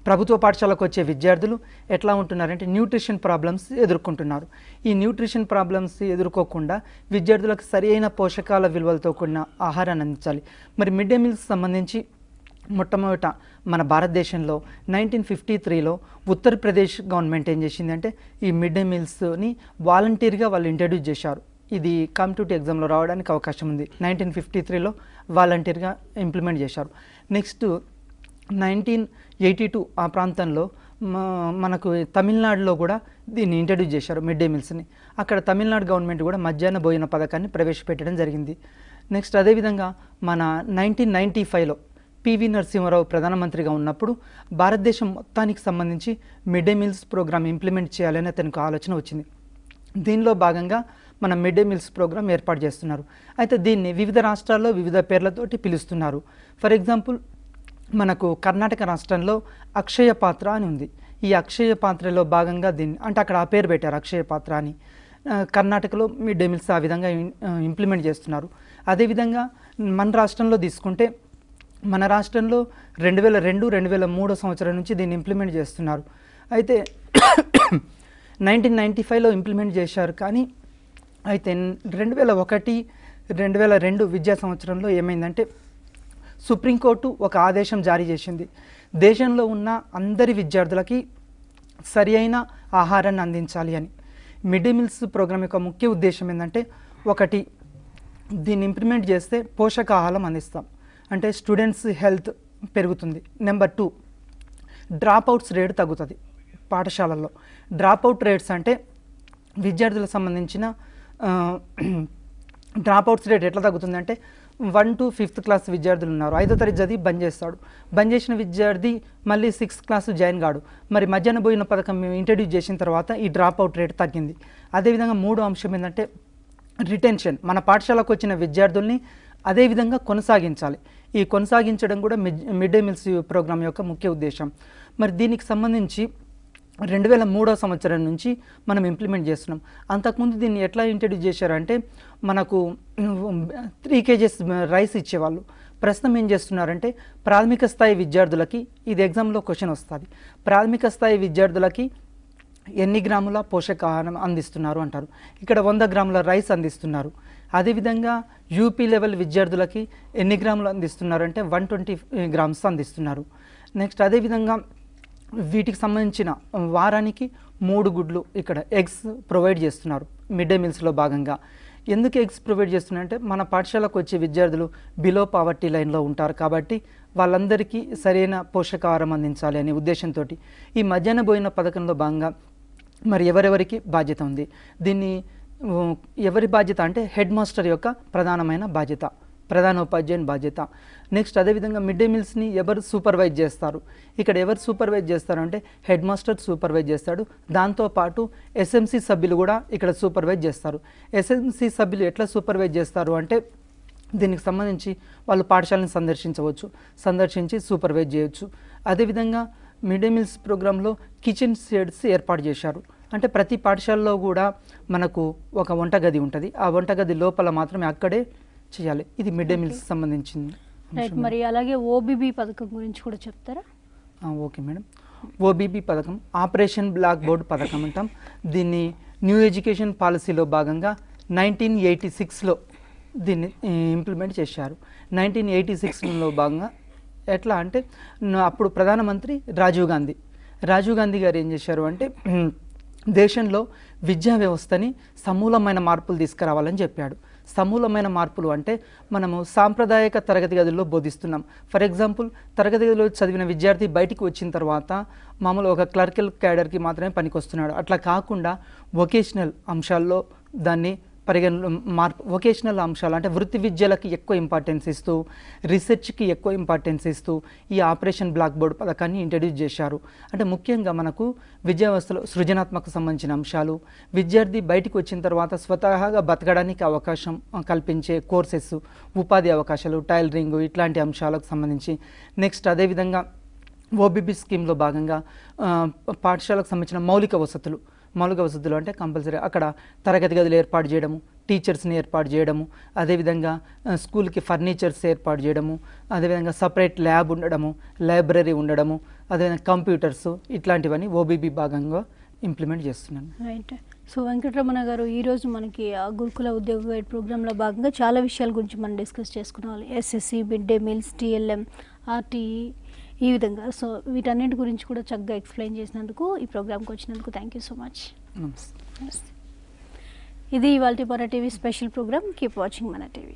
ప్రభుత్వ పాఠశాలకు వచ్చే విద్యార్థులు ఎట్లా ఉంటున్నారంటే న్యూట్రిషన్ ప్రాబ్లమ్స్ ఎదుర్కొంటున్నారు. ఈ న్యూట్రిషన్ ప్రాబ్లమ్స్ ఎదుర్కోకుండా విద్యార్థులకు సరి అయిన పోషకాల విలువలతో కూడిన ఆహారాన్ని అందించాలి. మరి మిడ్ డే మీల్స్ సంబంధించి మొట్టమొదట మన భారతదేశంలో 1953లో ఉత్తరప్రదేశ్ గవర్నమెంట్ ఏం చేసిందంటే ఈ మిడ్ డే మీల్స్ని వాలంటీర్గా వాళ్ళు ఇంట్రడ్యూస్ చేశారు. ఇది కాంపిటేటివ్ ఎగ్జామ్లో రావడానికి అవకాశం ఉంది. 1953లో వాలంటీర్గా ఇంప్లిమెంట్ చేశారు. నెక్స్ట్ 1982 ఆ ప్రాంతంలో మనకు తమిళనాడులో కూడా దీన్ని ఇంట్రడ్యూస్ చేశారు మిడ్ డే మీల్స్ని. అక్కడ తమిళనాడు గవర్నమెంట్ కూడా మధ్యాహ్న భోజన పథకాన్ని ప్రవేశపెట్టడం జరిగింది. నెక్స్ట్ అదేవిధంగా మన 1995లో పివి నరసింహారావు ప్రధానమంత్రిగా ఉన్నప్పుడు భారతదేశం మొత్తానికి సంబంధించి mid day meals programme implement చేయాలని అతనికి ఆలోచన వచ్చింది. దీనిలో భాగంగా మన మిడ్ డే మీల్స్ ప్రోగ్రామ్ ఏర్పాటు చేస్తున్నారు. అయితే దీన్ని వివిధ రాష్ట్రాల్లో వివిధ పేర్లతోటి పిలుస్తున్నారు. ఫర్ ఎగ్జాంపుల్ మనకు కర్ణాటక రాష్ట్రంలో అక్షయ పాత్ర అని ఉంది. ఈ అక్షయ పాత్రలో భాగంగా దీన్ని అంటే అక్కడ ఆ పేరు పెట్టారు అక్షయ పాత్ర అని. కర్ణాటకలో మిడ్ డే మీల్స్ ఆ విధంగా ఇంప్లిమెంట్ చేస్తున్నారు. అదేవిధంగా మన రాష్ట్రంలో తీసుకుంటే మన రాష్ట్రంలో 2002-2003 సంవత్సరం నుంచి దీన్ని ఇంప్లిమెంట్ చేస్తున్నారు. అయితే 1995లో ఇంప్లిమెంట్ చేశారు, కానీ అయితే 2001 2002 విద్యా సంవత్సరంలో ఏమైందంటే సుప్రీంకోర్టు ఒక ఆదేశం జారీ చేసింది. దేశంలో ఉన్న అందరి విద్యార్థులకి సరి అయిన ఆహారాన్ని అందించాలి అని. మిడ్ డే మీల్స్ ప్రోగ్రామ్ యొక్క ముఖ్య ఉద్దేశం ఏంటంటే, ఒకటి, దీన్ని ఇంప్లిమెంట్ చేస్తే పోషకాహారం అందిస్తాం, అంటే స్టూడెంట్స్ హెల్త్ పెరుగుతుంది. నెంబర్ 2, డ్రాప్ అవుట్స్ రేట్ తగ్గుతుంది పాఠశాలల్లో. డ్రాప్ అవుట్ రేట్స్ అంటే విద్యార్థులకు సంబంధించిన డ్రాప్ అవుట్స్ రేట్ ఎట్లా తగ్గుతుంది అంటే, 1 to 5th క్లాస్ విద్యార్థులు ఉన్నారు, 5వ తరగతి చదివి బంద్ చేస్తాడు. బంద్ చేసిన విద్యార్థి మళ్ళీ 6th క్లాస్ జాయిన్ కాడు. మరి మధ్యాహ్న భోజన పథకం ఇంట్రడ్యూస్ చేసిన తర్వాత ఈ డ్రాప్ అవుట్ రేట్ తగ్గింది. అదేవిధంగా మూడో అంశం ఏంటంటే రిటెన్షన్. మన పాఠశాలకు వచ్చిన విద్యార్థుల్ని అదేవిధంగా కొనసాగించాలి. ఈ కొనసాగించడం కూడా మిడ్ డే మీల్స్ ప్రోగ్రామ్ యొక్క ముఖ్య ఉద్దేశం. మరి దీనికి సంబంధించి 2003 సంవత్సరం నుంచి మనం ఇంప్లిమెంట్ చేస్తున్నాం. అంతకుముందు దీన్ని ఎట్లా ఇంట్రడ్యూస్ చేశారంటే, మనకు 3 kgs రైస్ ఇచ్చేవాళ్ళు. ప్రస్తుతం ఏం చేస్తున్నారంటే, ప్రాథమిక స్థాయి విద్యార్థులకి, ఇది ఎగ్జామ్లో క్వశ్చన్ వస్తుంది, ప్రాథమిక స్థాయి విద్యార్థులకి ఎన్ని గ్రాముల పోషకాహారం అందిస్తున్నారు అంటారు. ఇక్కడ 100 గ్రాముల రైస్ అందిస్తున్నారు. అదేవిధంగా యూపీ లెవెల్ విద్యార్థులకి ఎన్ని గ్రాములు అందిస్తున్నారు అంటే 120 గ్రామ్స్ అందిస్తున్నారు. నెక్స్ట్ అదేవిధంగా వీటికి సంబంధించిన వారానికి 3 గుడ్లు ఇక్కడ ఎగ్స్ ప్రొవైడ్ చేస్తున్నారు మిడ్ డే మీల్స్లో భాగంగా. ఎందుకు ఎగ్స్ ప్రొవైడ్ చేస్తున్నారంటే, మన పాఠశాలకు వచ్చే విద్యార్థులు బిలో పావర్టీ లైన్లో ఉంటారు కాబట్టి వాళ్ళందరికీ సరైన పోషకాహారం అందించాలి అనే ఉద్దేశంతో ఈ మధ్యాహ్న భోజన పథకంలో భాగంగా మరి ఎవరెవరికి బాధ్యత ఉంది, దీన్ని ఎవరి బాధ్యత అంటే హెడ్ మాస్టర్ యొక్క ప్రధానమైన బాధ్యత, ప్రధానోపాధ్యాయుని బాధ్యత. నెక్స్ట్ అదేవిధంగా మిడ్ డే మీల్స్ని ఎవరు సూపర్వైజ్ చేస్తారు, ఇక్కడ ఎవరు సూపర్వైజ్ చేస్తారు అంటే హెడ్ మాస్టర్ సూపర్వైజ్ చేస్తాడు. దాంతోపాటు ఎస్ఎంసీ సభ్యులు కూడా ఇక్కడ సూపర్వైజ్ చేస్తారు. ఎస్ఎంసీ సభ్యులు ఎట్లా సూపర్వైజ్ చేస్తారు అంటే, దీనికి సంబంధించి వాళ్ళు పాఠశాలను సందర్శించి సూపర్వైజ్ చేయొచ్చు. అదేవిధంగా మిడ్ డే మీల్స్ ప్రోగ్రాంలో కిచెన్ షెడ్స్ ఏర్పాటు చేశారు. అంటే ప్రతి పాఠశాలలో కూడా మనకు ఒక వంటగది ఉంటుంది. ఆ వంటగది లోపల మాత్రమే అక్కడే చేయాలి. ఇది మిడ్ డే మీల్స్ సంబంధించింది. రైట్. మరి అలాగే ఓబీబీ పథకం గురించి కూడా చెప్తారా? Okay madam. ఓబీబీ పథకం ఆపరేషన్ బ్లాక్ బోర్డ్ పథకం అంటాం. దీన్ని న్యూ ఎడ్యుకేషన్ పాలసీలో భాగంగా 1986లో దీన్ని ఇంప్లిమెంట్ చేశారు. 1986లో భాగంగా ఎట్లా అంటే, అప్పుడు ప్రధానమంత్రి రాజీవ్ గాంధీ గారు ఏం చేశారు అంటే, దేశంలో విద్యా వ్యవస్థని సమూలమైన మార్పులు తీసుకురావాలని చెప్పాడు. సమూలమైన మార్పులు అంటే, మనము సాంప్రదాయక తరగతి గదుల్లో బోధిస్తున్నాం. ఫర్ ఎగ్జాంపుల్, తరగతి గదిలో చదివిన విద్యార్థి బయటికి వచ్చిన తర్వాత మామూలు ఒక క్లర్కల్ క్యాడర్కి మాత్రమే పనికొస్తున్నాడు. అట్లా కాకుండా వొకేషనల్ అంశాల్లో దాన్ని వొకేషనల్ అంశాలు అంటే వృత్తి విద్యలకి ఎక్కువ ఇంపార్టెన్స్ ఇస్తూ, రీసెర్చ్కి ఎక్కువ ఇంపార్టెన్స్ ఇస్తూ ఈ ఆపరేషన్ బ్లాక్ బోర్డ్ పథకాన్ని ఇంట్రడ్యూస్ చేశారు. అంటే ముఖ్యంగా మనకు విద్యా వ్యవస్థలో సృజనాత్మక సంబంధించిన అంశాలు, విద్యార్థి బయటికి వచ్చిన తర్వాత స్వతహాగా బతకడానికి అవకాశం కల్పించే కోర్సెస్, ఉపాధి అవకాశాలు, టైలరింగ్ ఇట్లాంటి అంశాలకు సంబంధించి. నెక్స్ట్ అదేవిధంగా ఓబీబీ స్కీమ్లో భాగంగా పాఠశాలకు సంబంధించిన మౌలిక వసతులు అంటే కంపల్సరీ అక్కడ తరగతి గదులు ఏర్పాటు చేయడము, టీచర్స్ని ఏర్పాటు చేయడము, అదేవిధంగా స్కూల్కి ఫర్నిచర్స్ ఏర్పాటు చేయడము, అదేవిధంగా సపరేట్ ల్యాబ్ ఉండడము, లైబ్రరీ ఉండడము, అదేవిధంగా కంప్యూటర్స్, ఇట్లాంటివన్నీ ఓబీబీ భాగంగా ఇంప్లిమెంట్ చేస్తున్నాను. రైట్. సో వెంకటరమణ గారు, ఈరోజు మనకి గురుకుల ఉద్యోగ గైడ్ ప్రోగ్రాంలో భాగంగా చాలా విషయాల గురించి మనం డిస్కస్ చేసుకున్నాం. SSC, mid day meals, TLM, RTE, ఈ విధంగా. సో వీటన్నిటి గురించి కూడా చక్కగా ఎక్స్ప్లెయిన్ చేసినందుకు, ఈ ప్రోగ్రామ్కి వచ్చినందుకు థ్యాంక్ యూ సో మచ్. నమస్తే. ఇది ఇవాల్టి మన TV special programme. Keep watching మన టీవీ.